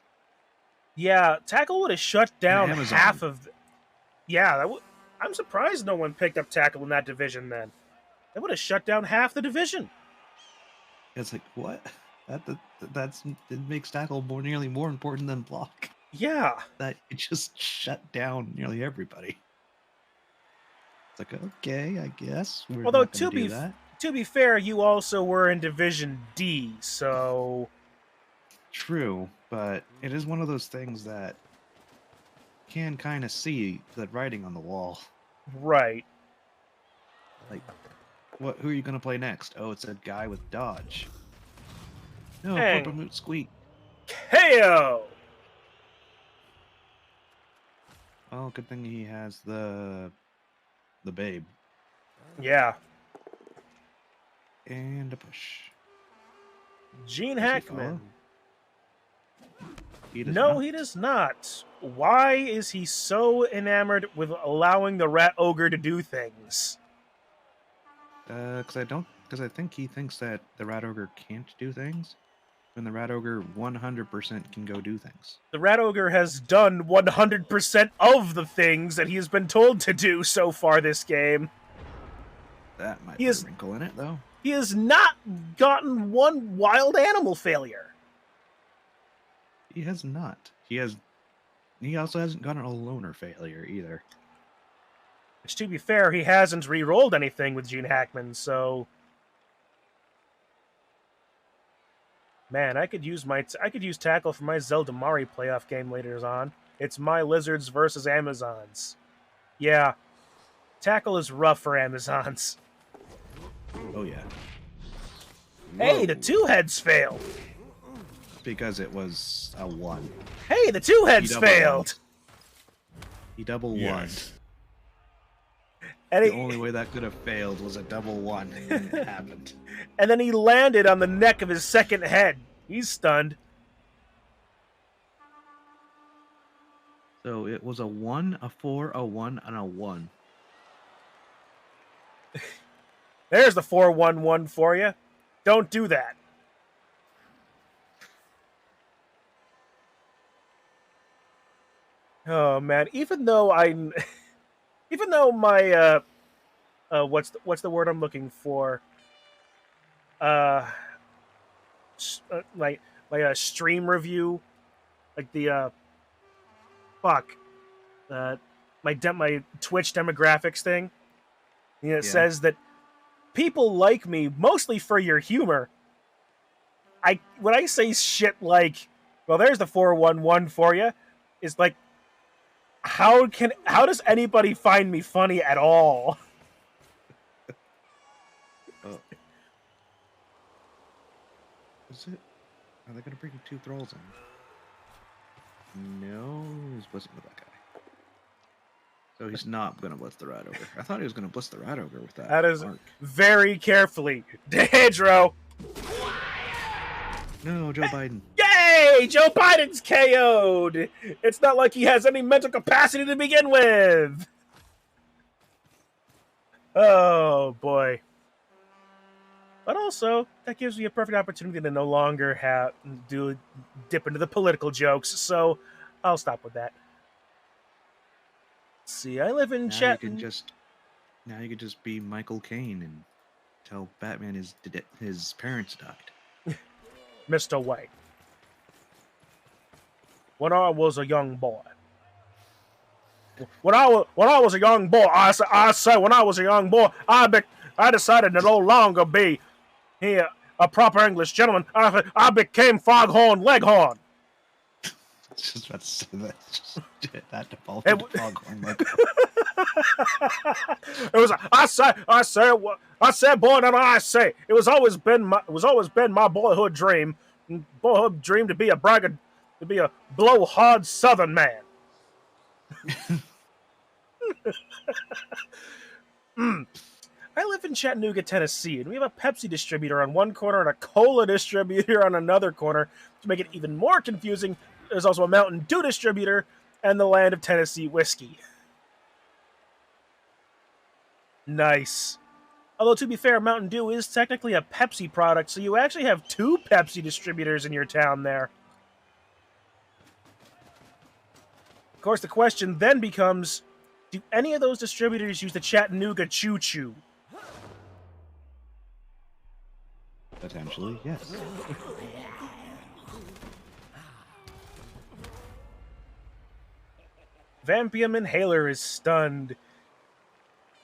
Yeah, tackle would have shut down half of. I'm surprised no one picked up tackle in that division. Then that would have shut down half the division. It's like, what? It makes tackle nearly more important than block. Yeah, that it just shut down nearly everybody. It's like, okay, I guess. Although to be fair, you also were in Division D, so true. But it is one of those things that can kind of see the writing on the wall. Right. Like, who are you going to play next? Oh, it's a guy with dodge. No, Purple Squeak. KO! Well, good thing he has the babe. Yeah. And a push. Gene Hackman. He does not. Why is he so enamored with allowing the Rat Ogre to do things? Because I think he thinks that the Rat Ogre can't do things, when the Rat Ogre 100% can go do things. The Rat Ogre has done 100% of the things that he has been told to do so far this game. That might be a wrinkle in it, though. He has not gotten one wild animal failure. He has not. He also hasn't gotten a loner failure either. Which, to be fair, he hasn't re-rolled anything with Gene Hackman, so man, I could use tackle for my Zelda Mari playoff game later on. It's my Lizards versus Amazons. Yeah, tackle is rough for Amazons. Oh yeah. Hey, the two heads failed. Because it was a 1. Hey, the two heads failed. He double won. And the only way that could have failed was a double 1, and it happened. And then he landed on the neck of his second head. He's stunned. So it was a 1, a 4, a 1, and a 1. There's the 4-1-1 for you. Don't do that. Oh man, even though my what's the word I'm looking for? My stream review, like the my Twitch demographics thing. You know, it says that people like me mostly for your humor. When I say shit like, well, there's the 4-1-1 for you, is like, how does anybody find me funny at all? Oh. Is it? Are they gonna bring 2 thralls in? No, he's blitzing with that guy. So he's not gonna blitz the Rat Ogre. I thought he was gonna blitz the Rat Ogre with that. That is mark. Very carefully. Dehedro! No, Joe Biden. Yay! Joe Biden's KO'd! It's not like he has any mental capacity to begin with! Oh, boy. But also, that gives me a perfect opportunity to no longer dip into the political jokes, so I'll stop with that. Let's see, I live in Now Chet. now you could just be Michael Caine and tell Batman his parents died. Mr. White. When I was a young boy. When I was a young boy, I say when I was a young boy, I decided to no longer be here a proper English gentleman. I became Foghorn Leghorn. Just about to say that. Just that defaulted to Foghorn Leghorn. It was I said, boy, and I say it was always been my boyhood dream to be a blowhard Southern man. I live in Chattanooga, Tennessee, and we have a Pepsi distributor on one corner and a cola distributor on another corner. To make it even more confusing, there's also a Mountain Dew distributor and the land of Tennessee whiskey. Nice. Although, to be fair, Mountain Dew is technically a Pepsi product, so you actually have 2 Pepsi distributors in your town there. Of course, the question then becomes, do any of those distributors use the Chattanooga choo-choo? Potentially, yes. Vampium Inhaler is stunned.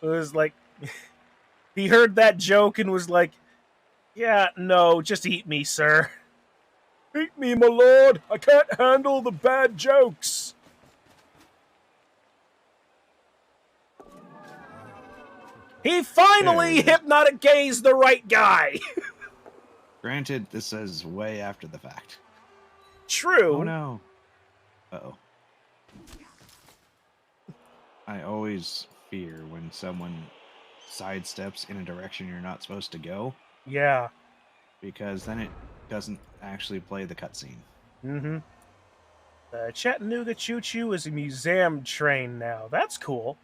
It was like, he heard that joke and was like, yeah, no, just eat me, sir. Eat me, my lord. I can't handle the bad jokes. He finally hypnotic gazed the right guy. Granted, this is way after the fact. True. Oh no. Uh-oh. I always fear when someone sidesteps in a direction you're not supposed to go. Yeah. Because then it doesn't actually play the cutscene. Mm-hmm. The Chattanooga Choo Choo is a museum train now. That's cool.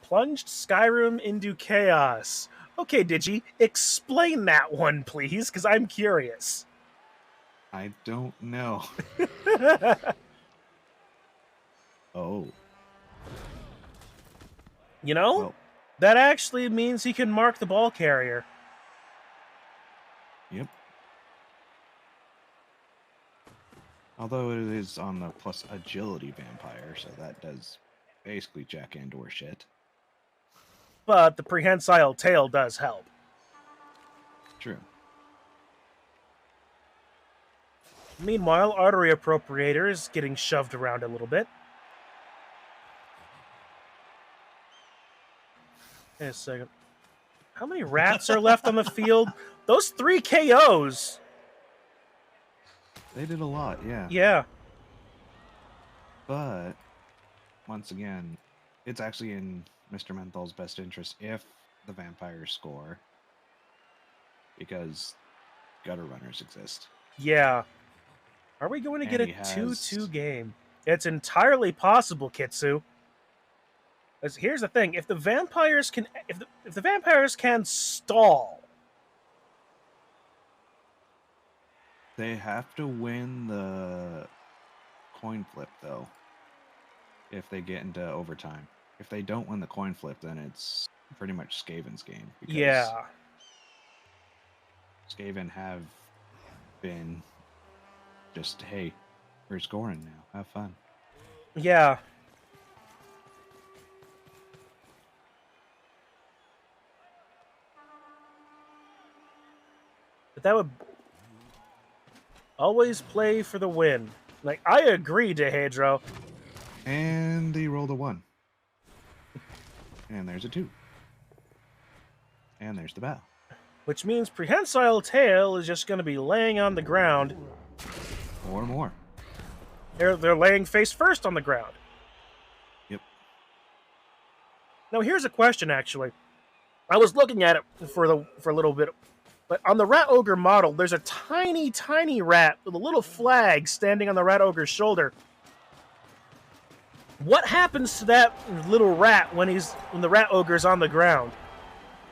Plunged Skyrim into chaos. Okay, Digi, explain that one, please, because I'm curious. I don't know. Oh. You know, Well, that actually means he can mark the ball carrier. yep. Although it is on the plus agility vampire, so that does basically Jack Andor shit. But the prehensile tail does help. True. Meanwhile, Artery Appropriator is getting shoved around a little bit. Wait a second. How many rats are left on the field? Those 3 KOs. They did a lot, yeah. Yeah. But, once again, it's actually in Mr. Menthol's best interest if the vampires score. Because gutter runners exist. Yeah. Are we going to get a 2-2 game? It's entirely possible, Kitsu. Here's the thing: if the vampires can stall, they have to win the coin flip, though. If they get into overtime, if they don't win the coin flip, then it's pretty much Skaven's game. Because yeah. Skaven have been just, hey, we're scoring now. Have fun. Yeah. But that would always play for the win. Like, I agree, DeHedro. And they rolled a 1. And there's a 2. And there's the bow. Which means Prehensile Tail is just going to be laying on the ground. Or more. They're laying face first on the ground. Yep. Now, here's a question, actually. I was looking at it for a little bit, but on the Rat Ogre model, there's a tiny, tiny rat with a little flag standing on the Rat Ogre's shoulder. What happens to that little rat when the rat ogre's on the ground?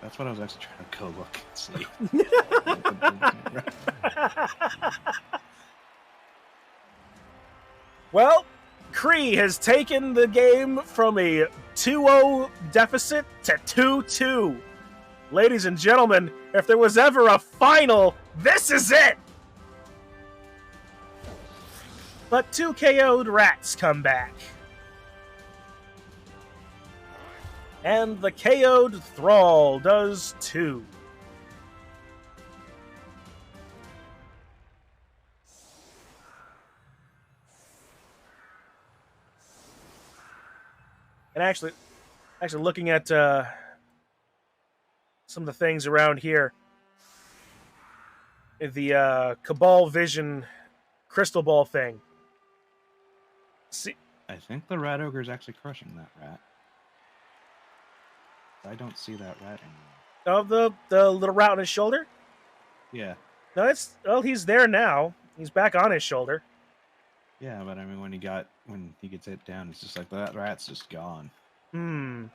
That's what I was actually trying to go look and see. Well, Kree has taken the game from a 2-0 deficit to 2-2. Ladies and gentlemen, if there was ever a final, this is it! But 2 KO'd rats come back. And the KO'd Thrall does too. And actually looking at some of the things around here, the Cabal Vision crystal ball thing. See, I think the rat ogre is actually crushing that rat. I don't see that rat anymore. Oh, the little rat on his shoulder? Yeah. No, he's there now. He's back on his shoulder. Yeah, but I mean, when he gets it down, it's just like that rat's just gone. You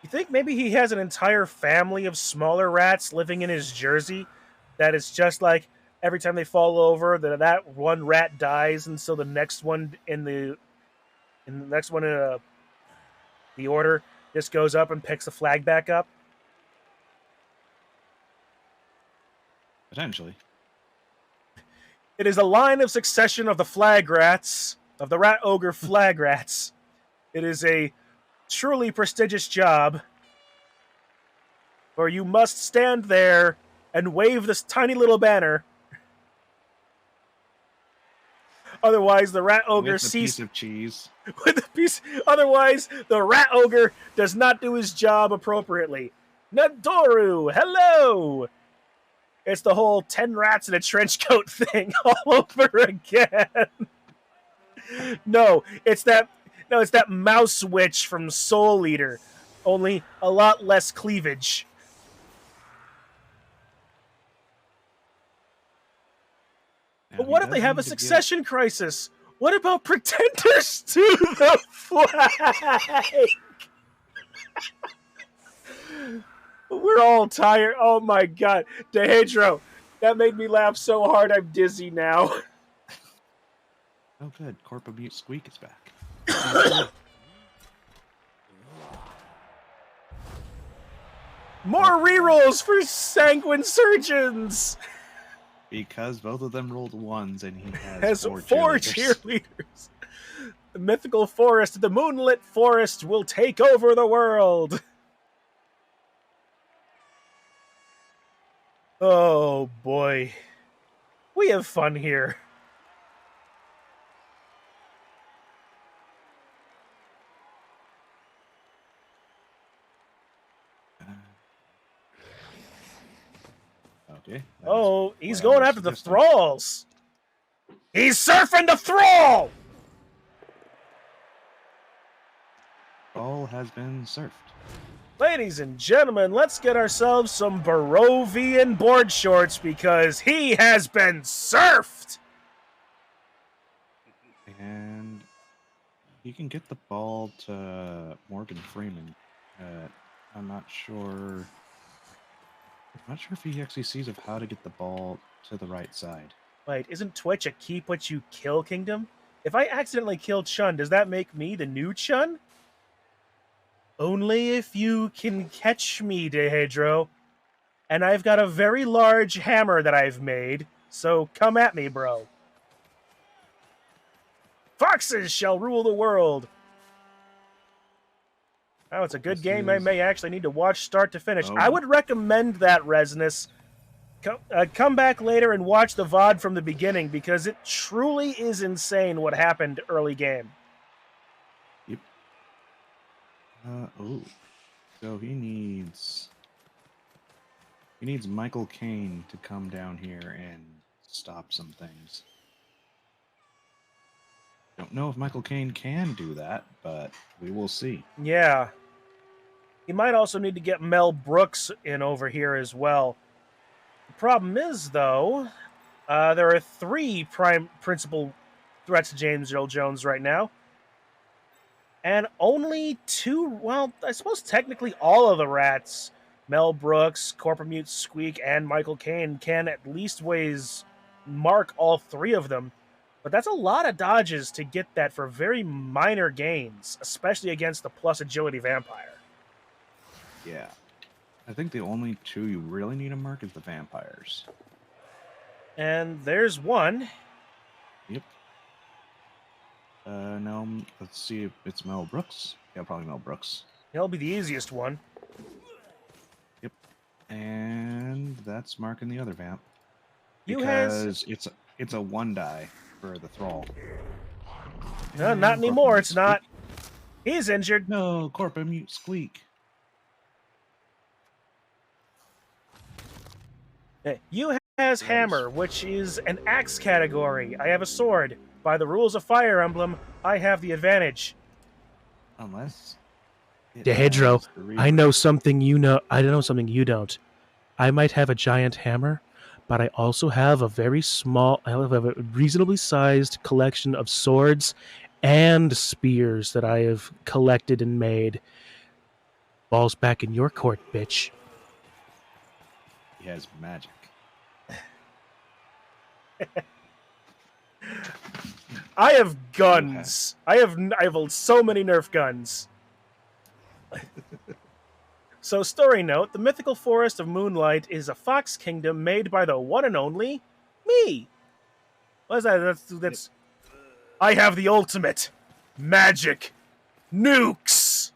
think maybe he has an entire family of smaller rats living in his jersey? That it's just like every time they fall over, that one rat dies, and so the next one in the order just goes up and picks the flag back up. Potentially. It is a line of succession of the flag rats, of the rat ogre flag rats. It is a truly prestigious job, where you must stand there and wave this tiny little banner. Otherwise, the rat ogre with a piece of cheese. Otherwise, the rat ogre does not do his job appropriately. Nadoru, hello. It's the whole 10 rats in a trench coat thing all over again. No, it's that mouse witch from Soul Eater, only a lot less cleavage. Now, But what if they have a succession crisis? What about pretenders to the flag? We're all tired. Oh my god. Dehedro, that made me laugh so hard I'm dizzy now. Oh good, Corpo Mute Squeak is back. More rerolls for Sanguine Surgeons! Because both of them rolled ones and he has four cheerleaders. The mythical forest, the moonlit forest, will take over the world. Oh boy. We have fun here. Okay. Oh, he's going after the thralls. He's surfing the thrall! All has been surfed. Ladies and gentlemen, let's get ourselves some Barovian board shorts because he has been surfed! And he can get the ball to Morgan Freeman. I'm not sure if he actually sees of how to get the ball to the right side. Wait, isn't Twitch a keep what you kill kingdom? If I accidentally kill Chun, does that make me the new Chun? Only if you can catch me, Dehedro. And I've got a very large hammer that I've made, so come at me, bro. Foxes shall rule the world! Oh, it's a good game I may actually need to watch start to finish. I would recommend that, Resonus. Come back later and watch the VOD from the beginning, because it truly is insane what happened early game. Yep. So he needs Michael Caine to come down here and stop some things. Don't know if Michael Caine can do that, but we will see. Yeah. He might also need to get Mel Brooks in over here as well. The problem is, though, there are 3 principal threats to James Earl Jones right now. And only two, well, I suppose technically all of the rats, Mel Brooks, Corporate Squeak, and Michael Caine, can at least mark all three of them. But that's a lot of dodges to get that for very minor gains, especially against the plus agility vampire. Yeah. I think the only two you really need to mark is the vampires. And there's one. Yep. Now, let's see if it's Mel Brooks. Yeah, probably Mel Brooks. He'll be the easiest one. Yep. And that's marking the other vamp. You Because it's a 1 die for the thrall. No, And not anymore. Corporate It's not. Squeak. He's injured. No, Corporate Squeak. You has hammer, which is an axe category. I have a sword. By the rules of Fire Emblem, I have the advantage. Unless... Dehedro, I know something you know. I know something you don't. I might have a giant hammer, but I also have a very small, I have a reasonably sized collection of swords and spears that I have collected and made. Balls back in your court, bitch. He has magic. I have guns. I have so many Nerf guns. So, story note: the mythical forest of Moonlight is a fox kingdom made by the one and only me. What is that? That's. I have the ultimate magic nukes.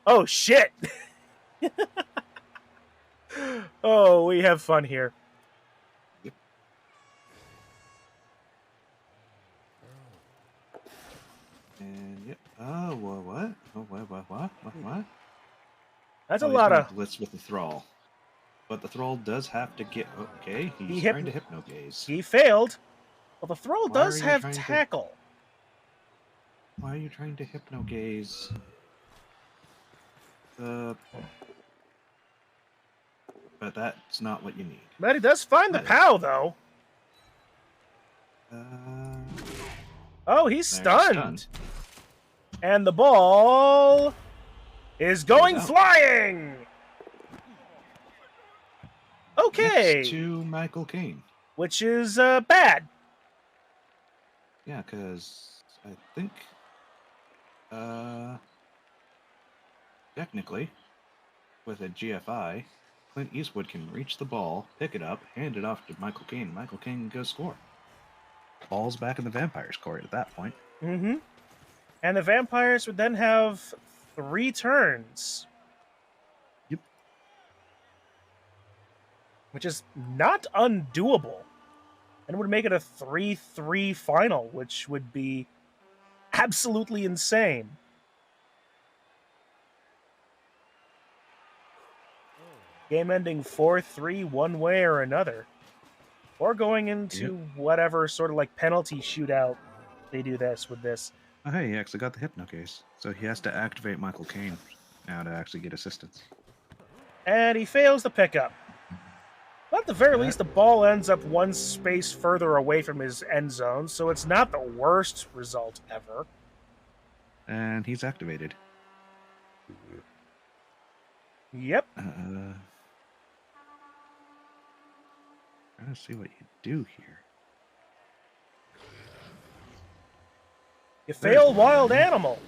Oh shit! Oh, we have fun here. And yep. Oh, well, what? Oh, what? That's Oh, a he's lot gonna of. blitz with the thrall. But the thrall does have to get... Okay, he's He trying to hypno-gaze. He failed. Well, the thrall Why does are you have trying to- tackle. Why are you trying to hypno-gaze? But that's not what you need. But he does find the Nice. POW, though. Oh, he's There's stunned. And the ball is going Goes out. flying. Okay. Next to Michael Caine. Which is bad. Yeah, because I think... technically, with a GFI, Clint Eastwood can reach the ball, pick it up, hand it off to Michael Caine. Michael Caine goes score. Ball's back in the Vampire's court at that point. Mm-hmm. And the vampires would then have 3 turns. Yep. Which is not undoable. And it would make it a 3-3 final, which would be absolutely insane. Game ending 4-3 one way or another. Or going into whatever sort of like penalty shootout they do this with this. Oh, hey, he actually got the hypno case. So he has to activate Michael Caine now to actually get assistance. And he fails the pickup. But at the very least, the ball ends up one space further away from his end zone, so it's not the worst result ever. And he's activated. Yep. Trying to see what you do here. You fail Wild Animal.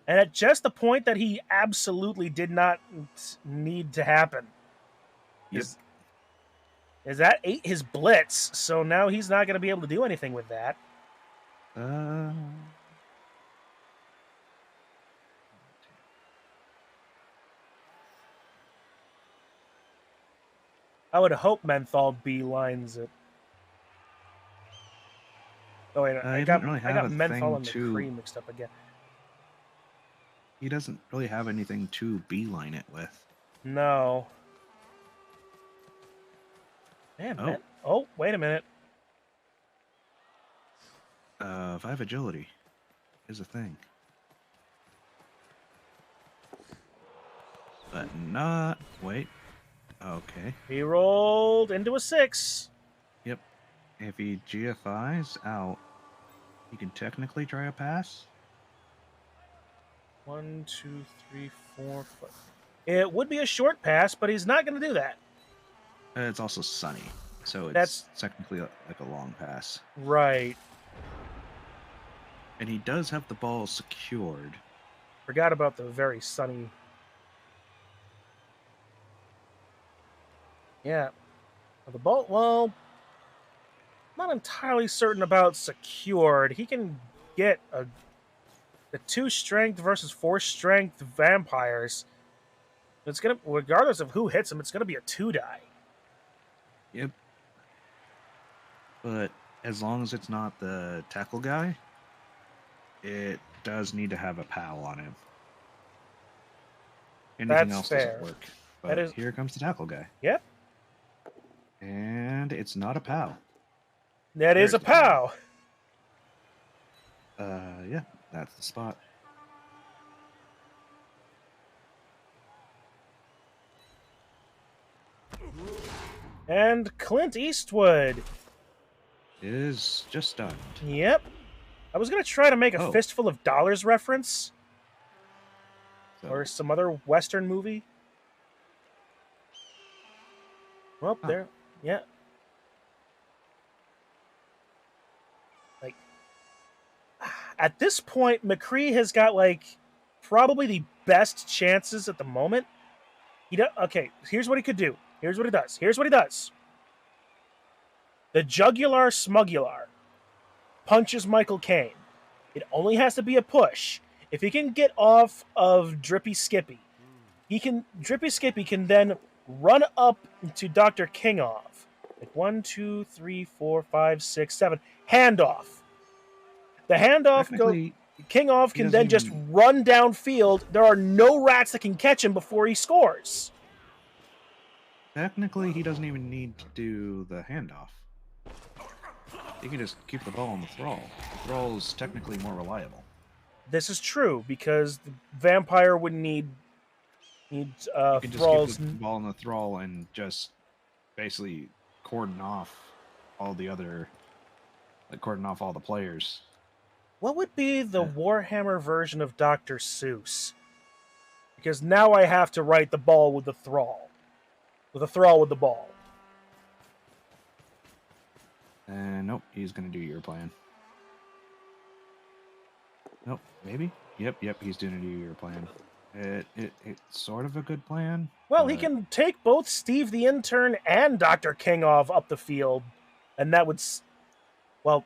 And at just the point that he absolutely did not need to happen. Yep. Is that ate his blitz, so now he's not going to be able to do anything with that. I would hope Menthol beelines it. Oh wait, I got Menthol and McCree mixed up again. He doesn't really have anything to beeline it with. No. Man, oh, wait a minute. 5 agility is a thing. But not... Wait. Okay. He rolled into a 6. Yep. If he GFIs out, he can technically try a pass. 1, 2, 3, 4, 5. It would be a short pass, but he's not going to do that. It's also sunny, so it's That's- technically like a long pass. Right. And he does have the ball secured. Forgot about the very sunny. Yeah. The ball, well, not entirely certain about secured. He can get the 2 strength versus 4 strength vampires. It's gonna, regardless of who hits him, it's gonna be a 2 die. Yep. But as long as it's not the tackle guy, it does need to have a POW on him. Anything That's else fair. doesn't work. But That is- here comes the tackle guy. Yep. And it's not a POW. That is a There's the- POW. Yeah, that's the spot. And Clint Eastwood. Is just stunned. Yep. I was gonna try to make a Oh. Fistful of Dollars reference So, or some other Western movie. Well, Huh. there. Yeah. Like, at this point, McCree has got like probably the best chances at the moment. Okay, here's what he could do. Here's what he does. Here's what he does. The jugular smugular punches Michael Caine. It only has to be a push. If he can get off of Drippy Skippy, Drippy Skippy can then run up to Dr. Kingoff. Like 1, 2, 3, 4, 5, 6, 7. Handoff. The handoff goes. technically, Kingoff he can then doesn't just run downfield. There are no rats that can catch him before he scores. technically, he doesn't even need to do the handoff. He can just keep the ball on the thrall. The thrall is technically more reliable. This is true because the vampire would need You can thralls. just keep the ball on the thrall and just basically cordon off all the other, like cordon off all the players. What would be the Yeah. Warhammer version of Dr. Seuss? Because now I have to write the ball with the thrall. With a thrall with the ball. And nope, he's gonna do your plan. Nope, maybe. Yep, he's gonna do your plan. It's sort of a good plan. Well, he but can take both Steve the Intern and Dr. Kingoff up the field, and that would, well,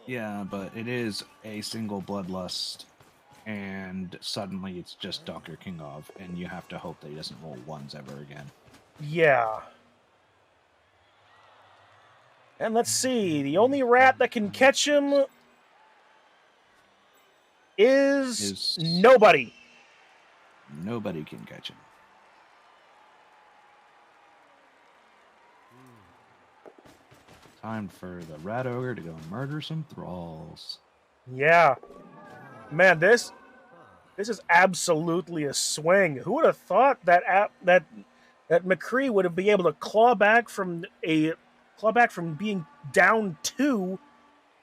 Yeah, but it is a single bloodlust, and suddenly it's just Dr. Kingov, and you have to hope that he doesn't roll ones ever again. yeah. And let's see, the only rat that can catch him is nobody. Nobody can catch him. Time for the rat ogre to go murder some thralls. Yeah. Man, this is absolutely a swing. Who would have thought that that McCree would have been able to claw back from being down 2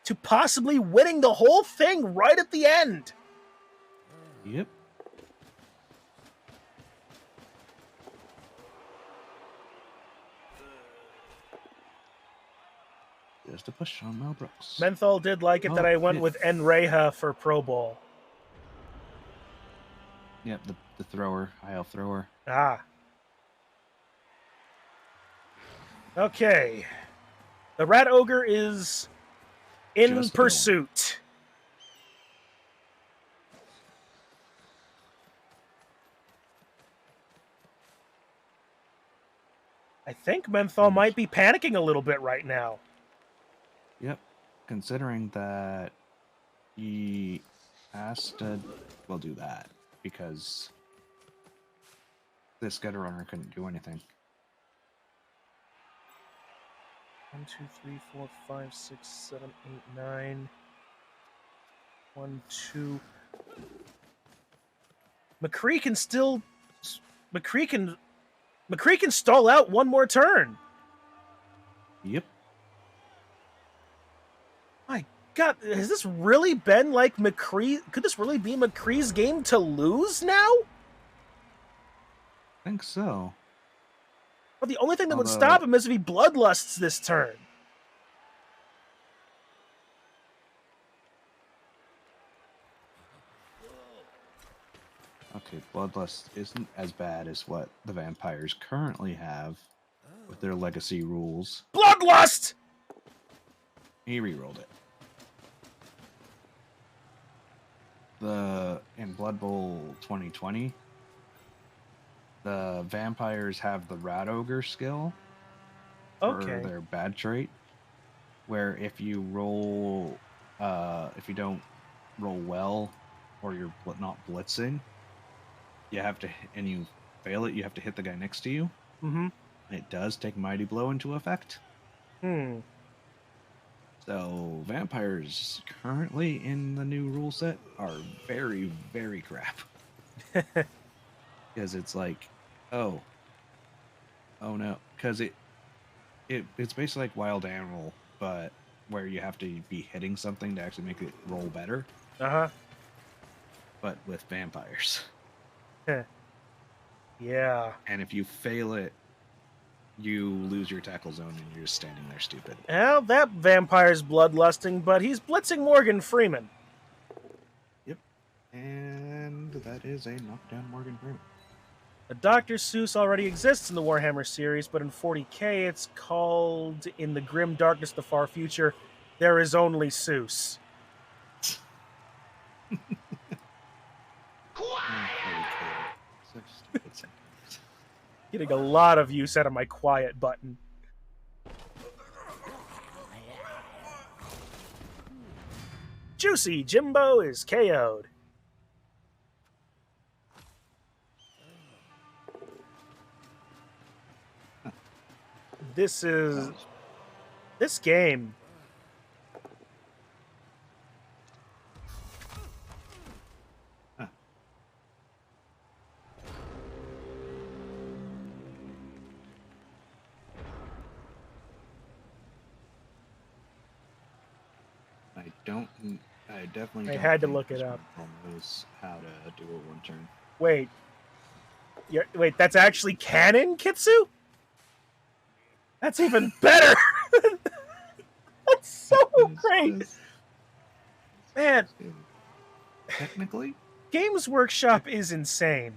to possibly winning the whole thing right at the end. Yep. Just a push on Mel Brooks. Menthol did like it that I went with Enreja for Pro Bowl. Yep, the thrower, IL thrower. Ah. Okay. The Rat Ogre is in Just pursuit. I think Menthol might be panicking a little bit right now. Yep. Considering that he has to, well, do that because this gutter runner couldn't do anything. 1, 2, 3, 4, 5, 6, 7, 8, 9. 1, 2. McCree can still. McCree can stall out one more turn. Yep. God, has this really been like McCree? Could this really be McCree's game to lose now? I think so. Well, the only thing that would Although- stop him is if he bloodlusts this turn. Okay, Bloodlust isn't as bad as what the vampires currently have with their legacy rules. Bloodlust! He rerolled it. In Blood Bowl 2020, the vampires have the Rat Ogre skill for Okay. their bad trait, where if you roll, if you don't roll well, or you're not blitzing, you have to, and you fail it, you have to hit the guy next to you. Mm-hmm. It does take Mighty Blow into effect. Hmm. So vampires currently in the new rule set are very, very crap. Because it's like, oh no, because it's basically like Wild Animal, but where you have to be hitting something to actually make it roll better, Uh-huh. but with vampires. Yeah. And if you fail it, you lose your tackle zone and you're just standing there stupid. Well, that vampire's bloodlusting, but he's blitzing Morgan Freeman. Yep. And that is a knockdown Morgan Freeman. A Dr. Seuss already exists in the Warhammer series, but in 40k it's called, in the grim darkness of the far future, There Is Only Seuss. Such stupid sentence. Getting a lot of use out of my quiet button. Juicy Jimbo is KO'd. This game. I definitely I don't had to think look it this up. one knows how to do a one turn. Wait. Wait, that's actually canon, Kitsu? That's even better! That's so great! Man, Technically, Games Workshop is insane.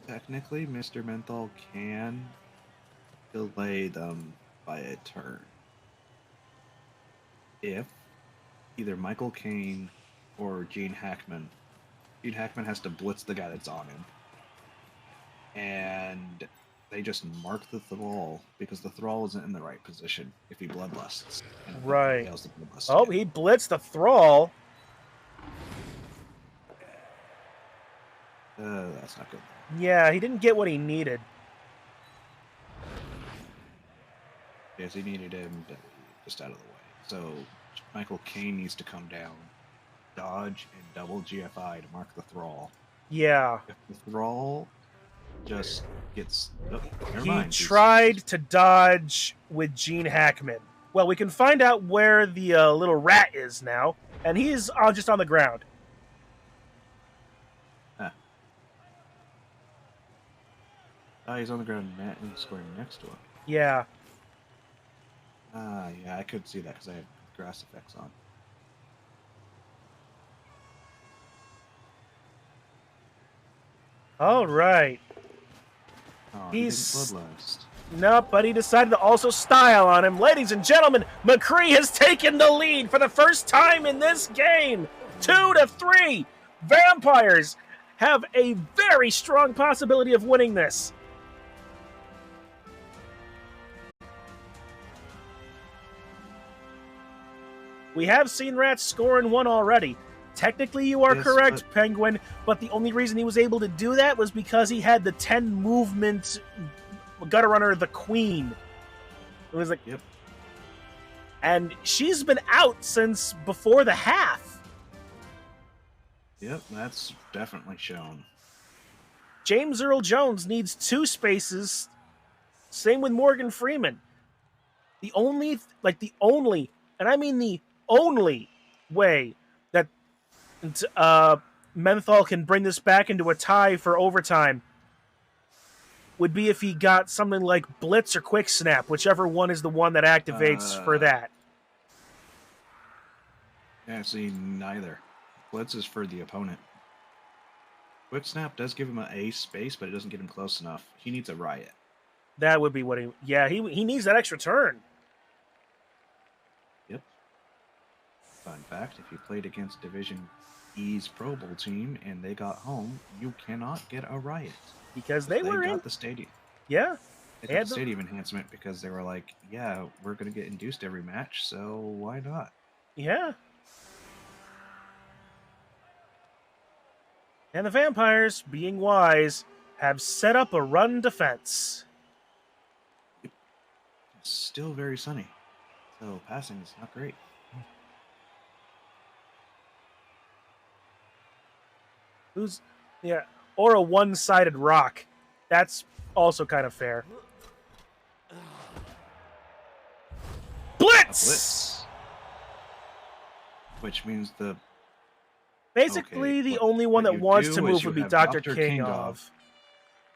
Mr. Menthol can delay them by a turn if either Michael Caine or Gene Hackman has to blitz the guy that's on him, and they just mark the thrall because the thrall isn't in the right position if he bloodlusts. And Right. fails the bloodlust Oh, again. he blitzed the thrall. That's not good. Yeah, he didn't get what he needed. Yes, he needed him to be just out of the way. So Michael Caine needs to come down, dodge, and double GFI to mark the thrall. Yeah. If the thrall just gets... Oh, never He mind. tried to dodge with Gene Hackman. Well, we can find out where the little rat is now, and he's just on the ground. He's on the ground and square next to him. Yeah. Yeah, I could see that because I have grass effects on. All right. Oh, He's- he didn't bloodlust. Nope, but he decided to also style on him. Ladies and gentlemen, McCree has taken the lead for the first time in this game. 2-3. Vampires have a very strong possibility of winning this. We have seen Rats score in one already. Technically, you are Yes, correct, Penguin, but the only reason he was able to do that was because he had the 10 movement Gutter Runner, the Queen. It was like, Yep. and she's been out since before the half. Yep, that's definitely shown. James Earl Jones needs 2 spaces. Same with Morgan Freeman. The only, and I mean the only way that Menthol can bring this back into a tie for overtime would be if he got something like Blitz or Quick Snap, whichever one is the one that activates for that. Actually, neither. Blitz is for the opponent. Quick Snap does give him an A space, but it doesn't get him close enough. He needs a Riot. That would be what he... Yeah, he needs that extra turn. Yep. Fun fact, if you played against Division E's Pro Bowl team and they got home, you cannot get a Riot. Because they were got in... the stadium. Yeah. They got the stadium enhancement because they were like, yeah, we're going to get induced every match, so why not? Yeah. And the Vampires, being wise, have set up a run defense. It's still very sunny, so passing is not great. Or a one-sided rock. That's also kind of fair. Blitz! Which means the... Basically, the only one that wants to move would be Dr. Kingov.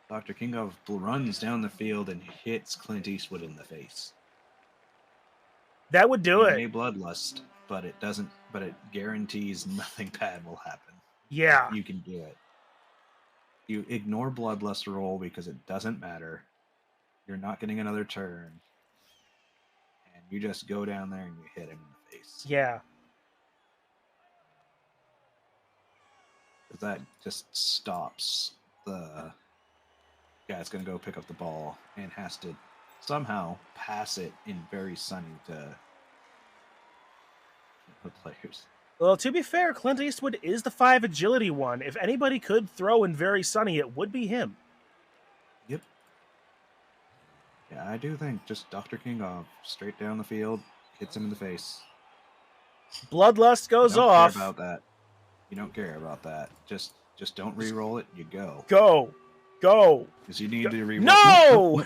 Dr. Kingov runs down the field and hits Clint Eastwood in the face. That would do it. A bloodlust, but it doesn't. But it guarantees nothing bad will happen. Yeah, you can do it. You ignore bloodlust roll because it doesn't matter. You're not getting another turn, and you just go down there and you hit him in the face. Yeah. That just stops the guy that's going to go pick up the ball and has to somehow pass it in very sunny to the players. Well, to be fair, Clint Eastwood is the 5 agility one. If anybody could throw in very sunny, it would be him. Yep. Yeah, I do think just Dr. Kingov straight down the field, hits him in the face. Bloodlust goes off. Care about that. You don't care about that. Just don't re-roll it. You go. Go. Because you need to re-roll. No!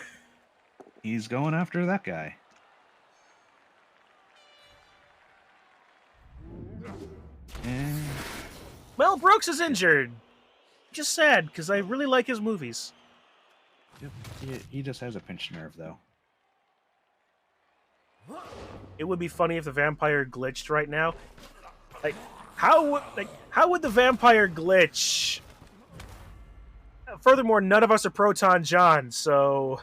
He's going after that guy. And... Mel Brooks is injured. Just sad, because I really like his movies. Yep. He just has a pinched nerve, though. It would be funny if the vampire glitched right now. How would the vampire glitch? Furthermore, none of us are Proton John, so...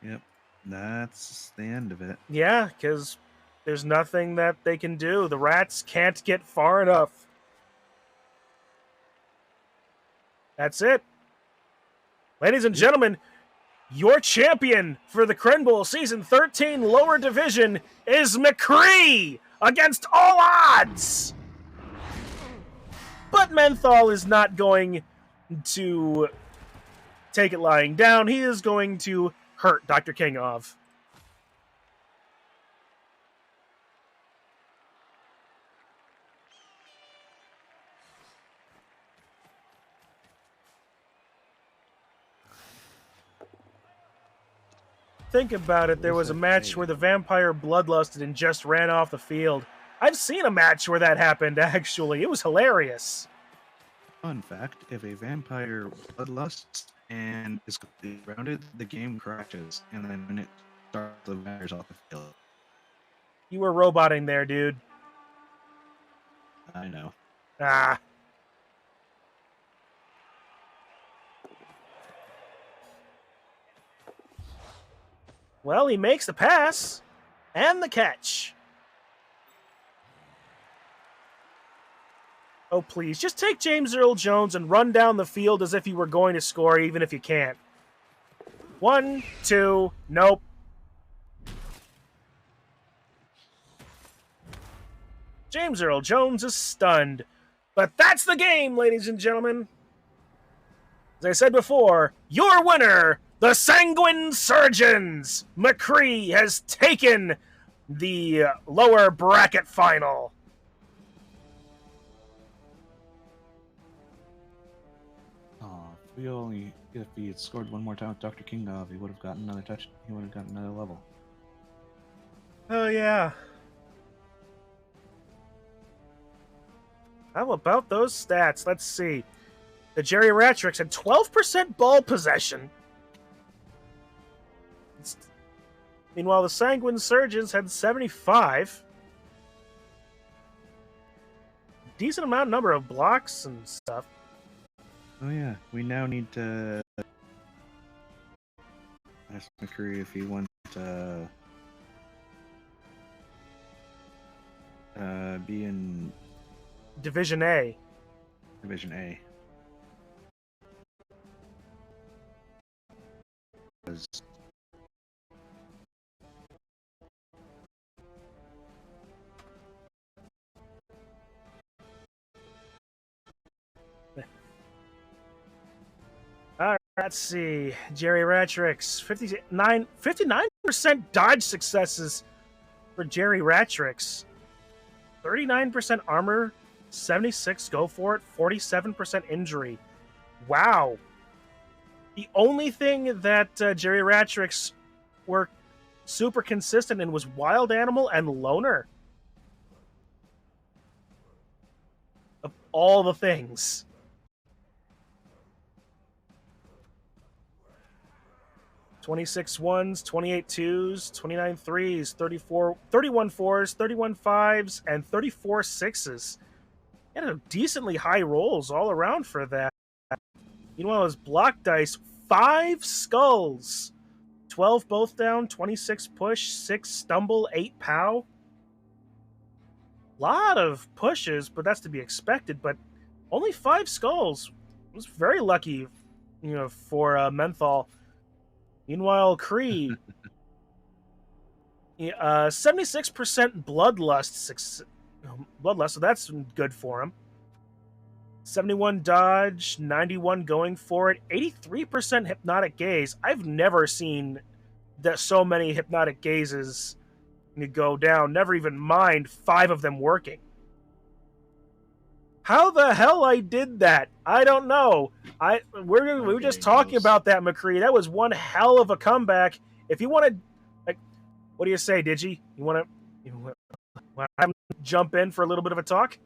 Yep, that's the end of it. Yeah, because there's nothing that they can do. The rats can't get far enough. That's it. Ladies and gentlemen, your champion for the Crenbowl Season 13 lower division is McCree against all odds. But Menthol is not going to take it lying down. He is going to hurt Dr. Kingov. Think about it. There was a match where the vampire bloodlusted and just ran off the field. I've seen a match where that happened, actually. It was hilarious. Fun fact, if a vampire bloodlusts and is completely grounded, the game crashes, and then when it starts, the vampire's off the field. You were roboting there, dude. I know. Ah. Well, he makes the pass and the catch. Oh, please, just take James Earl Jones and run down the field as if you were going to score, even if you can't. 1, 2, nope. James Earl Jones is stunned. But that's the game, ladies and gentlemen. As I said before, your winner, the Sanguine Surgeons. McCree has taken the lower bracket final. If he had scored one more time with Dr. Kingov, he would have gotten another touch. He would have gotten another level. Oh, yeah. How about those stats? Let's see. The Geriatrics had 12% ball possession. Meanwhile, the Sanguine Surgeons had 75. Decent amount number of blocks and stuff. Oh yeah, we now need to ask McCree if he wants to be in Division A. Division A. 'Cause Alright, let's see. Geriatrics, 59% dodge successes for Geriatrics. 39% armor, 76 go for it, 47% injury. Wow. The only thing that Geriatrics were super consistent in was Wild Animal and Loner. Of all the things. "26 ones, 28 twos, 29 threes, 31 fours, 31 fives, and 34 sixes. He had decently high rolls all around for that. Meanwhile, his block dice, 5 skulls. 12 both down, 26 push, 6 stumble, 8 pow. Lot of pushes, but that's to be expected. But only 5 skulls. I was very lucky, for Menthol. Meanwhile, Kree, 76% bloodlust, so that's good for him. 71 dodge, 91 going for it, 83% hypnotic gaze. I've never seen that so many hypnotic gazes go down. Never even mind 5 of them working. How the hell I did that? I don't know. We were just talking about that, McCree. That was one hell of a comeback. If you want to, what do you say, Digi? You want to jump in for a little bit of a talk?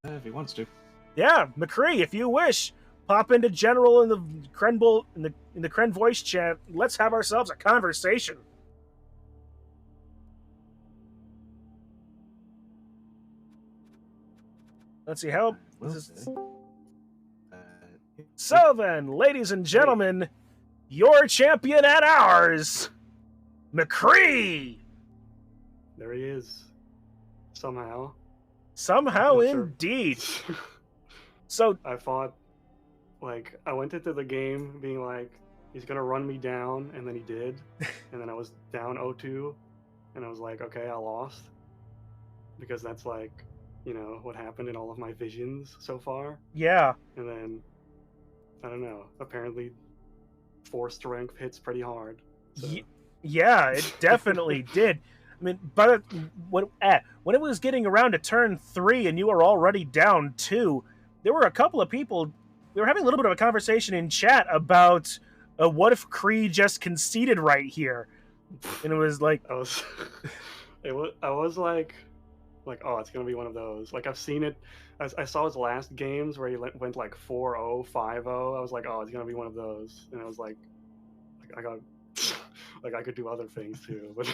if he wants to. Yeah, McCree, if you wish, pop into General in the Crenbowl in the Cren voice chat. Let's have ourselves a conversation. Let's see how. So then, ladies and gentlemen, your champion and ours, McCree. There he is. Somehow. Somehow, Not sure. indeed. So I thought, I went into the game being like, he's gonna run me down, and then he did. And then I was down 0-2, and I was like, okay, I lost. Because that's what happened in all of my visions so far. yeah, And then, I don't know, apparently 4 strength hits pretty hard. So. yeah, it definitely did. I mean, but when it was getting around to turn 3 and you were already down 2, there were a couple of people. We were having a little bit of a conversation in chat about what if Kree just conceded right here, and it was like I was like, oh, it's gonna be one of those. I've seen it. I saw his last games where he went 4-0, 5-0. I was like, oh, it's gonna be one of those. And I was like I got, I could do other things too, but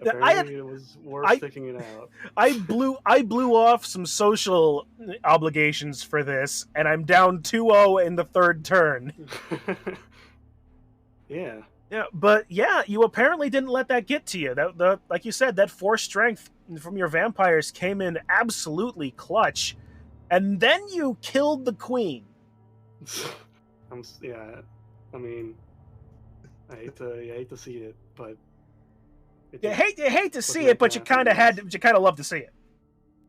apparently it was worth sticking it out. I blew off some social obligations for this, and I'm down 2-0 in the 3rd turn. Yeah. Yeah, but yeah, you apparently didn't let that get to you. That like you said, that 4 strength from your vampires came in absolutely clutch, and then you killed the queen. Yeah, I mean, I hate to see it, but you hate to see it, but you kind of love to see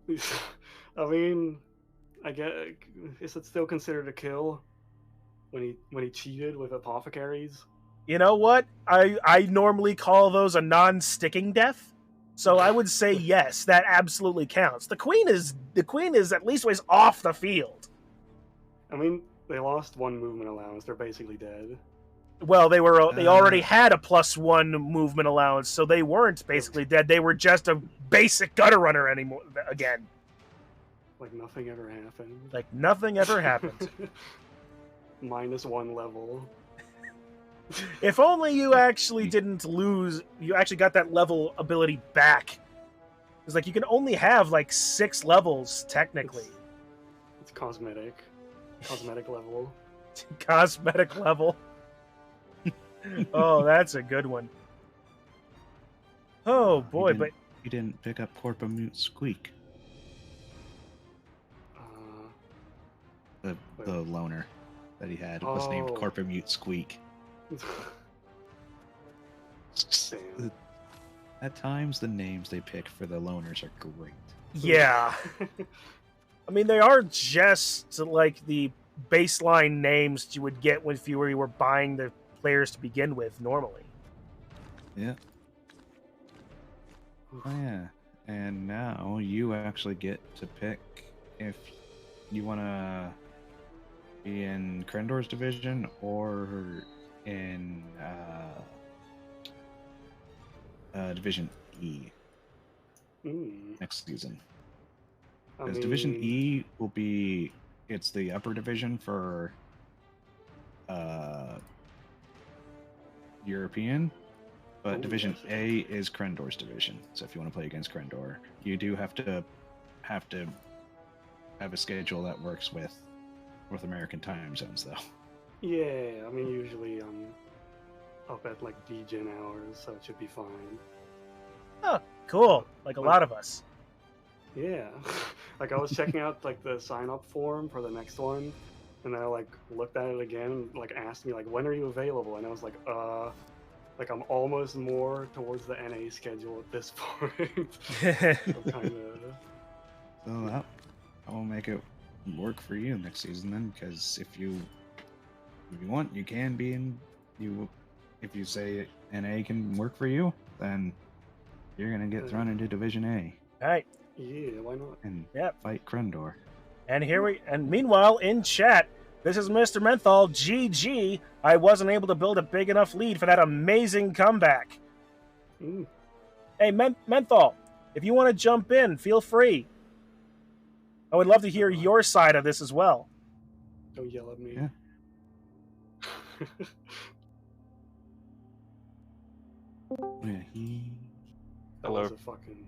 it. I mean, I guess, is it still considered a kill when he cheated with apothecaries? You know what? I normally call those a non-sticking death. So I would say yes, that absolutely counts. The queen is at least ways off the field. I mean, they lost 1 movement allowance. They're basically dead. Well, they already had a +1 movement allowance, so they weren't basically dead. They were just a basic gutter runner anymore again. Like nothing ever happened. Like nothing ever happened. -1 level. If only you actually didn't lose, you actually got that level ability back. It's like you can only have like 6 levels technically. It's cosmetic. Cosmetic level. Cosmetic level. Oh, that's a good one. Oh boy, but you didn't pick up Corpamute Squeak, the loner that he had was named Corpamute Squeak. Damn. At times, the names they pick for the loners are great. yeah. I mean, they are just like the baseline names you would get if you were buying the players to begin with normally. Yeah. Oh, yeah. And now you actually get to pick if you want to be in Crendor's division or in Division E next season. Because Division E will be, it's the upper division for European, but Division A is Crendor's division. So if you want to play against Crendor, you do have to have a schedule that works with North American time zones, though. Yeah, I mean, usually I'm up at like DGen hours, so it should be fine. Oh, cool. Like a lot of us. Yeah. Like I was checking out like the sign up form for the next one, and then I like looked at it again and like asked me like, when are you available? And I was like I'm almost more towards the NA schedule at this point. So kind of. So that will make it work for you next season then, because if you want, you can be in. If you say NA can work for you, then you're gonna get thrown into Division A. All right. Yeah, why not? And fight Crendor. And meanwhile in chat, this is Mr. Menthol. GG. I wasn't able to build a big enough lead for that amazing comeback. Hey, Menthol, if you want to jump in, feel free. I would love to hear your side of this as well. Don't yell at me. Yeah. Hello. That was a fucking...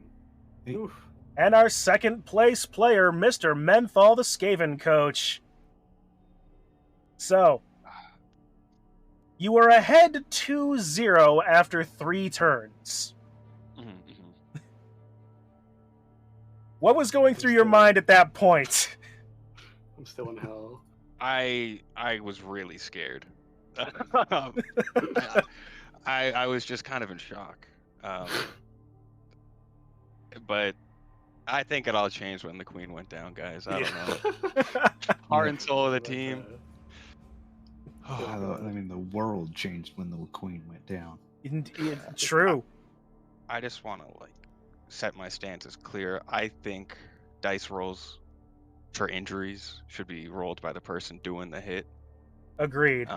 Oof. And our second place player, Mr. Menthol, the Skaven coach. So, you were ahead 2-0 after 3 turns. What was going through your mind at that point? I'm still in hell. I was really scared. I was just kind of in shock. But I think it all changed when the queen went down, guys. I don't know. Heart and soul of the team. I mean, the world changed when the queen went down. True. I just want to set my stances clear. I think dice rolls for injuries should be rolled by the person doing the hit. Agreed.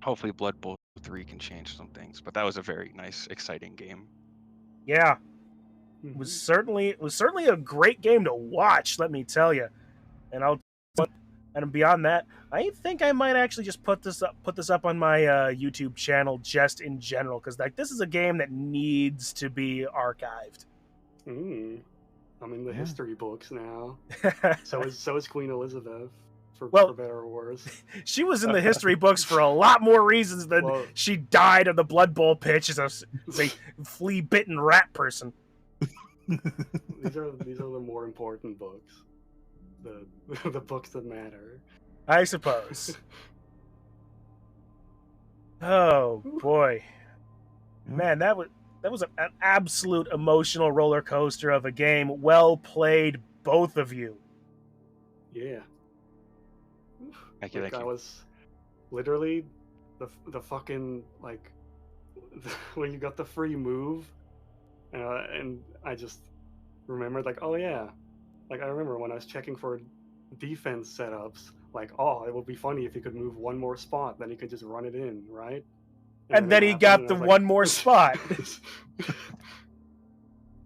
Hopefully Blood Bowl 3 can change some things, but that was a very nice, exciting game. Yeah. It was certainly a great game to watch, let me tell you. And beyond that, I think I might actually just put this up on my YouTube channel just in general, because this is a game that needs to be archived. I'm in the history books now. So is Queen Elizabeth, for better or worse. She was in the history books for a lot more reasons than she died of the Blood Bowl pitch as a flea-bitten rat person. These are the more important books. The books that matter. I suppose. Oh boy. Man, that was an absolute emotional roller coaster of a game. Well played, both of you. Yeah. Thank you. I was literally the fucking when you got the free move, and I just remembered oh yeah, I remember when I was checking for defense setups, like, oh, it would be funny if he could move one more spot, then he could just run it in, right? And then it he happened, got and the I was one more spot. I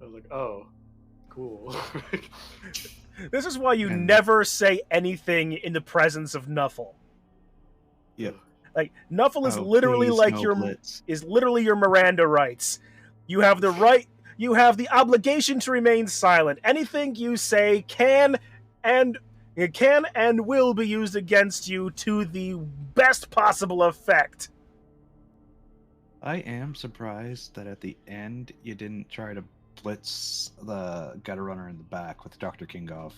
was like, oh, cool. This is why you And- never say anything in the presence of Nuffle. Yep. Like Nuffle is Oh, literally please, like no your blitz. your Miranda rights. You have the right, you have the obligation to remain silent. Anything you say can and will be used against you to the best possible effect. I am surprised that at the end you didn't try to blitz the gutter runner in the back with Dr. King off.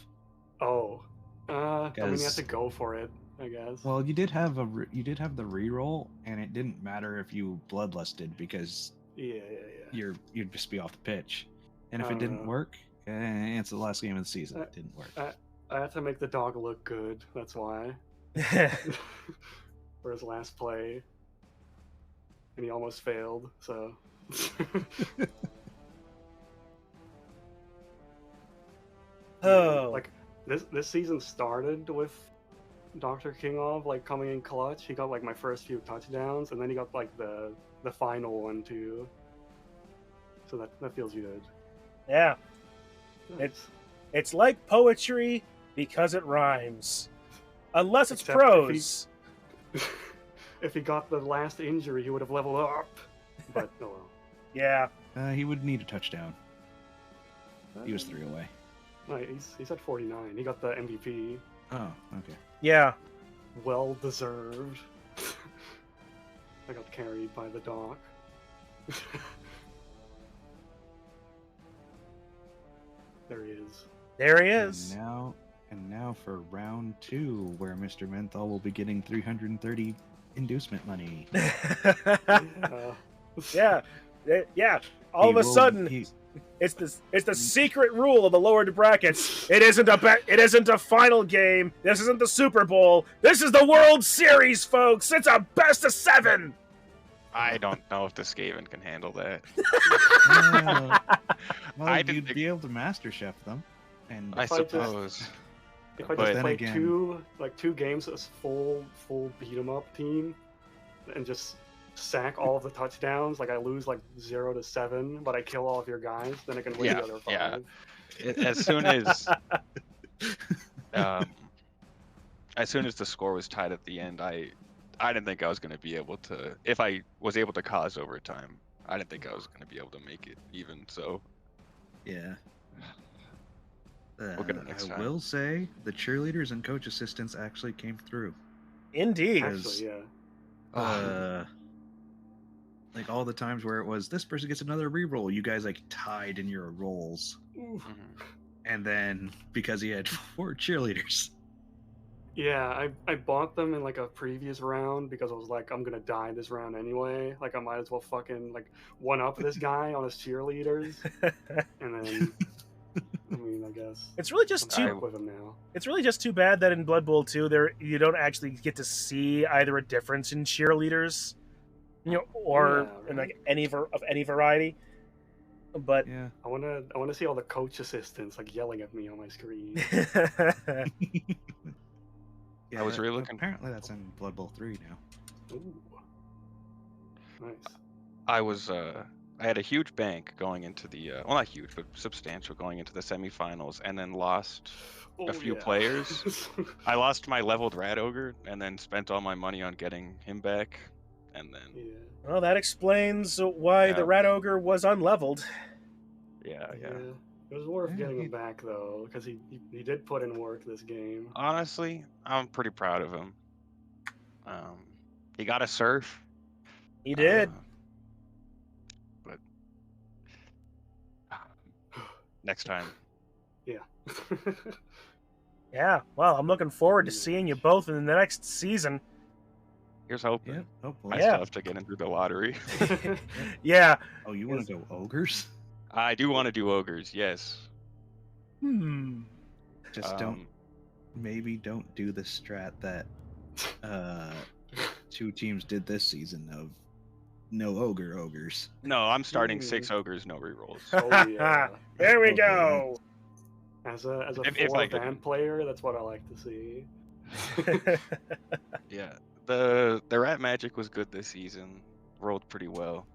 Oh, I mean, you have Because- to go for it, I guess. Well, you did have the reroll, and it didn't matter if you bloodlusted because yeah. you'd just be off the pitch. And if I it don't didn't know. work, it's the last game of the season. It didn't work. I had to make the dog look good. That's why. For his last play, and he almost failed. So. Oh, Like this season started with Dr. Kingov like coming in clutch. He got like my first few touchdowns, and then he got like the final one too. So that feels good. yeah. Nice. It's like poetry because it rhymes. Unless it's Except if prose. If he got the last injury, he would have leveled up. But oh well. Yeah. He would need a touchdown. He was 3 away. No, he's at 49. He got the MVP. Oh, okay. Yeah. Well deserved. I got carried by the doc. There he is. There he is. And now for round 2, where Mr. Menthol will be getting 330 inducement money. Yeah. Yeah. All of a sudden, it's the secret rule of the lowered brackets. It isn't a final game. This isn't the Super Bowl. This is the World Series, folks. It's a best of 7. I don't know if the Skaven can handle that. Well, I you'd didn't- be able to Master Chef them. And I If I just- suppose. If I But just then play again- two games as full beat 'em up team, and just sack all of the touchdowns, like I lose like 0-7, but I kill all of your guys, then I can win Yeah, the other 5. yeah. As soon as as soon as the score was tied at the end, I didn't think I was going to be able to. If I was able to cause overtime, I didn't think I was going to be able to make it even. So yeah. We'll get it next I time. will say the cheerleaders and coach assistants actually came through. Indeed. Actually, yeah. Like all the times where it was this person gets another reroll, you guys like tied in your rolls, mhm. and then because he had 4 cheerleaders, Yeah, I bought them in like a previous round because I was like, I'm gonna die this round anyway. Like I might as well fucking like one up this guy on his cheerleaders, and then I mean I guess It's really just I'm too. stuck with him now. It's really just too bad that in Blood Bowl 2 you don't actually get to see either a difference in cheerleaders, or Yeah, in right. like any variety. But yeah. I wanna see all the coach assistants like yelling at me on my screen. Yeah, I was really looking- Apparently, that's in Blood Bowl 3 now. Ooh. Nice. I was I had a huge bank going into the well, not huge, but substantial going into the semifinals, and then lost Oh, few yeah. players. I lost my leveled rat ogre, and then spent all my money on getting him back, and then Yeah. well, that explains why the Yeah. Rat Ogre was unleveled. yeah. It was worth Yeah, getting he- him back though, because he did put in work this game. Honestly, I'm pretty proud of him. He got a surf. He did. But next time. Yeah. Yeah. Well, I'm looking forward to Yeah. seeing you both in the next season. Here's hoping. Yeah, hopefully. I Yeah. still have to get in through the lottery. Yeah. Oh, you want to go ogres? I do want to do ogres, yes. Just don't do the strat that 2 teams did this season of no ogres. No, I'm starting Ooh. 6 ogres, no rerolls. Oh yeah. There we Okay. go. As a If I 4 could- van player, that's what I like to see. Yeah, the rat magic was good this season. Rolled pretty well,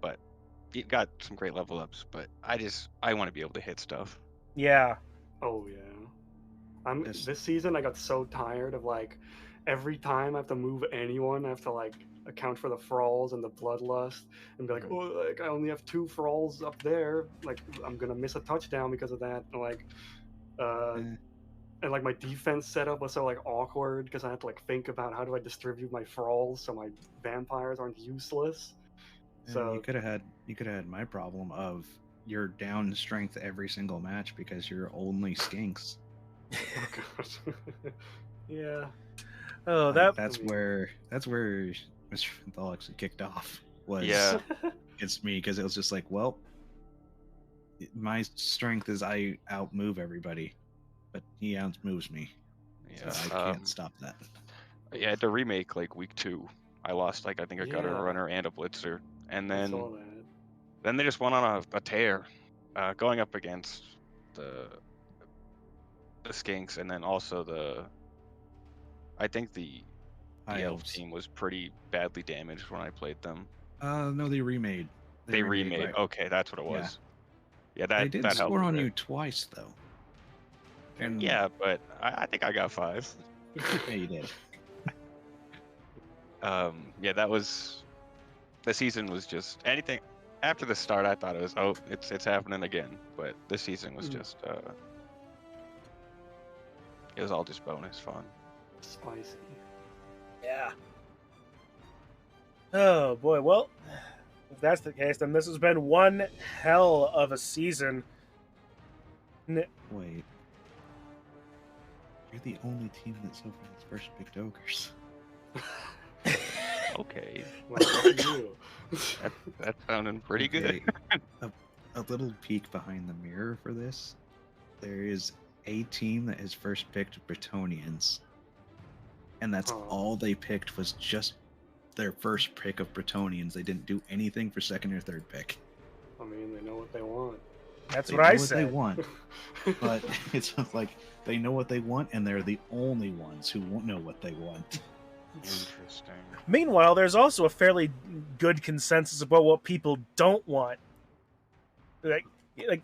but it got some great level ups. But I want to be able to hit stuff. Yeah. Oh yeah. This- This season I got so tired of like every time I have to move anyone, I have to like account for the thralls and the bloodlust and be like, oh, like I only have 2 thralls up there. Like I'm gonna miss a touchdown because of that. And like, Eh, and like my defense setup was so like awkward because I had to like think about how do I distribute my thralls so my vampires aren't useless. So you could have had my problem of you're down in strength every single match because you're only skinks. oh god. Yeah. Oh, Like, that. that's where Mr. Fenthal actually kicked off. Was Yeah. against me because it was just like, well, my strength is I outmove everybody, but he outmoves me. Yeah, So I can't stop that. yeah. At the remake, like week 2, I lost like I think a gutter Yeah. runner and a blitzer, and I then saw that. they just went on a tear, going up against the skinks, and then also I think the High elf elves. team was pretty badly damaged when I played them. No, they remade. They remade. right. Okay, that's what it Yeah. was. Yeah, They that did that helped. score a on bit. you twice though. And Yeah, but I think I got 5. yeah, you did. Yeah, that was the season was just anything after the start. I thought it was it's happening again, but this season was just it was all just bonus fun. Spicy. Yeah. Oh boy. Well, if that's the case, then this has been one hell of a season. Wait. You're the only team that so far has first picked ogres. Okay, Well, that's you. that's sounding pretty good. Okay, a little peek behind the mirror for this. There is a team that has first picked Bretonians. And that's Oh. all they picked was just their first pick of Bretonians. They didn't do anything for second or third pick. I mean, they know what they want. That's They what know I what said. they want, but it's like they know what they want, and they're the only ones who won't know what they want. Interesting. Meanwhile, there's also a fairly good consensus about what people don't want.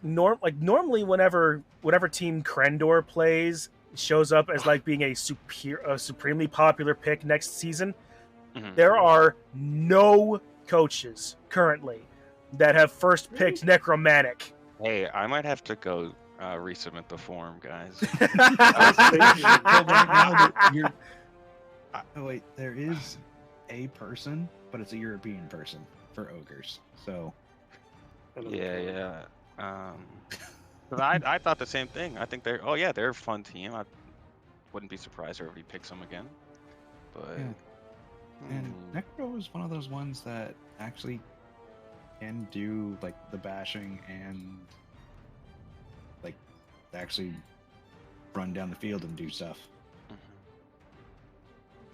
Normally, whenever Team Crendor plays, shows up as like being a supremely popular pick next season. Mhm. There are no coaches currently that have first picked Necromantic. Hey, I might have to go resubmit the form, guys. Well, right now, you're. Oh wait, there is a person, but it's a European person for ogres. So Yeah. 'Cause I thought the same thing. I think they're a fun team. I wouldn't be surprised if everybody picks them again. But Yeah. And Necro is one of those ones that actually can do like the bashing and like actually run down the field and do stuff.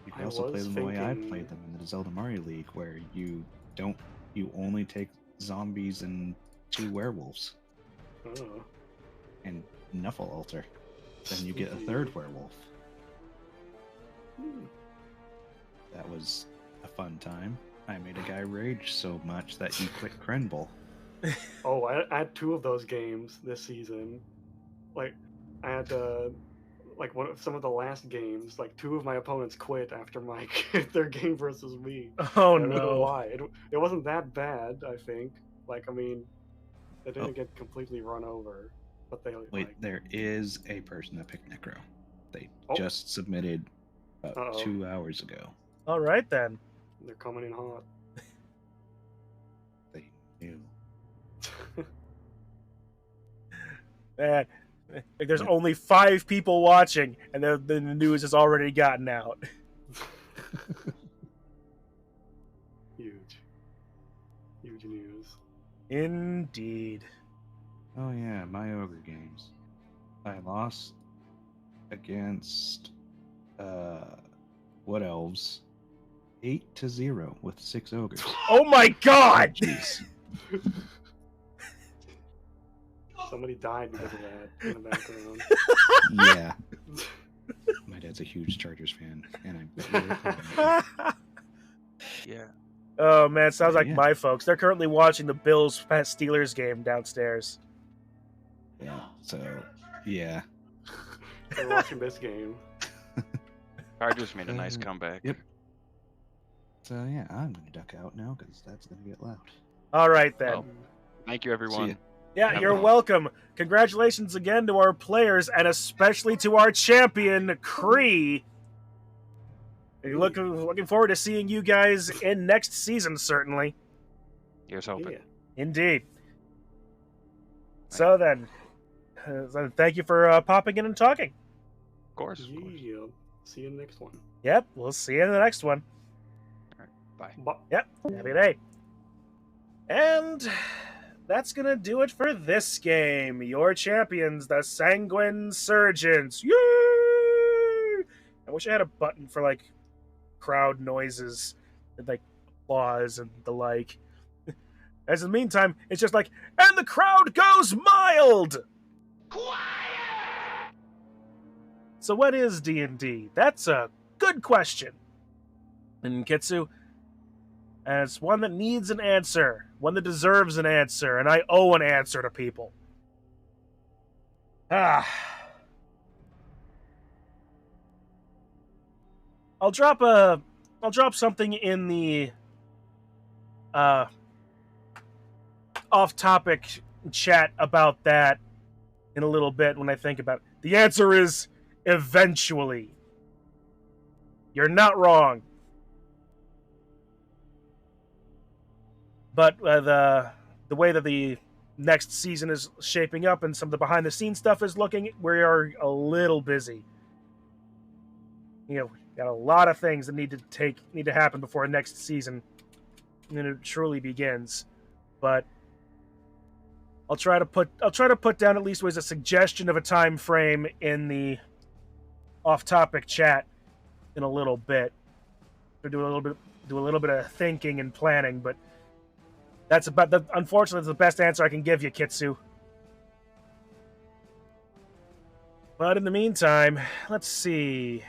You can I also play was them the way I thinking- played them in the Zelda Mario League, where you only take zombies and 2 werewolves Oh. and Nuffle Altar. Then you get a 3rd werewolf. Hmm. That was a fun time. I made a guy rage so much that he quit Crenbowl. Oh, I had 2 of those games this season. Like, I had some of the last games. Like 2 of my opponents quit after my their game versus me. Oh I don't know no! why. It wasn't that bad. I think. Like, I mean, they didn't Oh. get completely run over, but they Wait, like. there is a person that picked Necro. They Oh. just submitted about Uh-oh. 2 hours ago. All right then. They're coming in hot. They knew. Man, like, there's only 5 people watching, and the news has already gotten out. Huge news. Indeed. Oh yeah, my ogre games. I lost against Wood Elves 8-0 with 6 ogres. Oh my god! Jeez. Somebody died because of that in the background. Yeah. is a huge Chargers fan, and I bet you're Yeah. Oh man, sounds like Yeah. my folks. They're currently watching the Bills Steelers game downstairs. Yeah. So, yeah. We're watching this game. Chargers made a nice comeback. Yep. So yeah, I'm gonna duck out now because that's gonna get loud. All right then. Well, thank you, everyone. ya. Yeah, Have you're fun. welcome. Congratulations again to our players and especially to our champion, Cree. Looking forward to seeing you guys in next season, certainly. Here's hoping. Yeah. Indeed. So then, thank you for popping in and talking. Of course. Of course. Yeah. See you in the next one. Yep, we'll see you in the next one. Bye. Bye. Yep, happy day. And that's going to do it for this game. Your champions, the Sanguine Surgeons. Yay! I wish I had a button for, like, crowd noises, and, like, applause and the like. As in the meantime, it's just like, and the crowd goes mild! Quiet! So what is D&D? That's a good question. And Kitsu, as one that needs an answer, one that deserves an answer, and I owe an answer to people. I'll drop something in the off-topic chat about that in a little bit when I think about it. The answer is eventually. You're not wrong. But the way that the next season is shaping up and some of the behind-the-scenes stuff is looking, we are a little busy. You know, we got a lot of things that need to happen before next season, and it truly begins. But I'll try to put down at least as a suggestion of a time frame in the off-topic chat in a little bit. To do a little bit of thinking and planning, but unfortunately, it's the best answer I can give you, Kitsu. But in the meantime, let's see.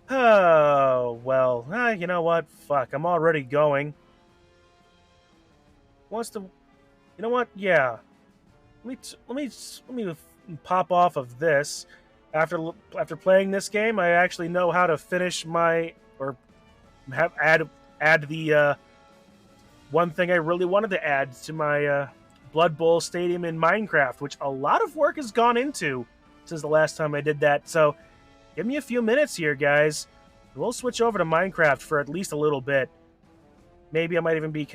Oh, well, you know what? Fuck, I'm already going. You know what? Yeah. Let me pop off of this. After playing this game, I actually know how to finish add the one thing I really wanted to add to my Blood Bowl Stadium in Minecraft, which a lot of work has gone into since the last time I did that. So give me a few minutes here, guys. We'll switch over to Minecraft for at least a little bit. Maybe I might even be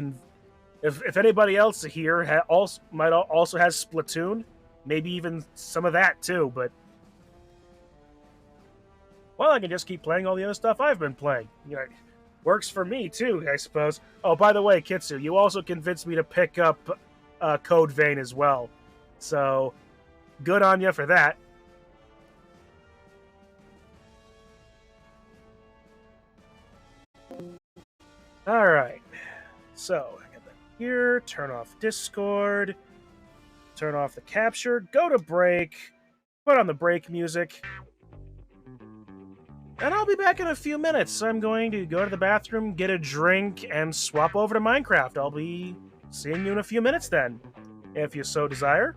if anybody else here also has Splatoon, maybe even some of that too. But well, I can just keep playing all the other stuff I've been playing. You know, works for me too, I suppose. Oh, by the way, Kitsu, you also convinced me to pick up Code Vein as well. So good on you for that. All right. So I got that here. Turn off Discord. Turn off the capture. Go to break. Put on the break music. And I'll be back in a few minutes. I'm going to go to the bathroom, get a drink, and swap over to Minecraft. I'll be seeing you in a few minutes then, if you so desire.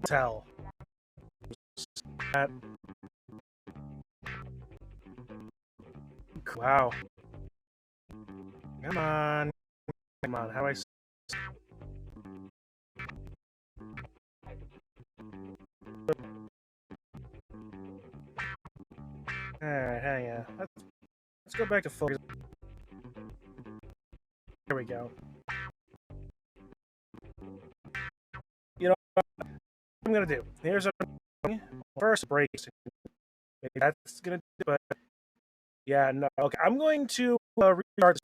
Tell. Wow. Come on. Come on. How do I... Alright, hang on. Let's go back to focus. There we go. You know what I'm gonna do? Here's a first break. Maybe that's gonna do it. Yeah, no. Okay, I'm going to restart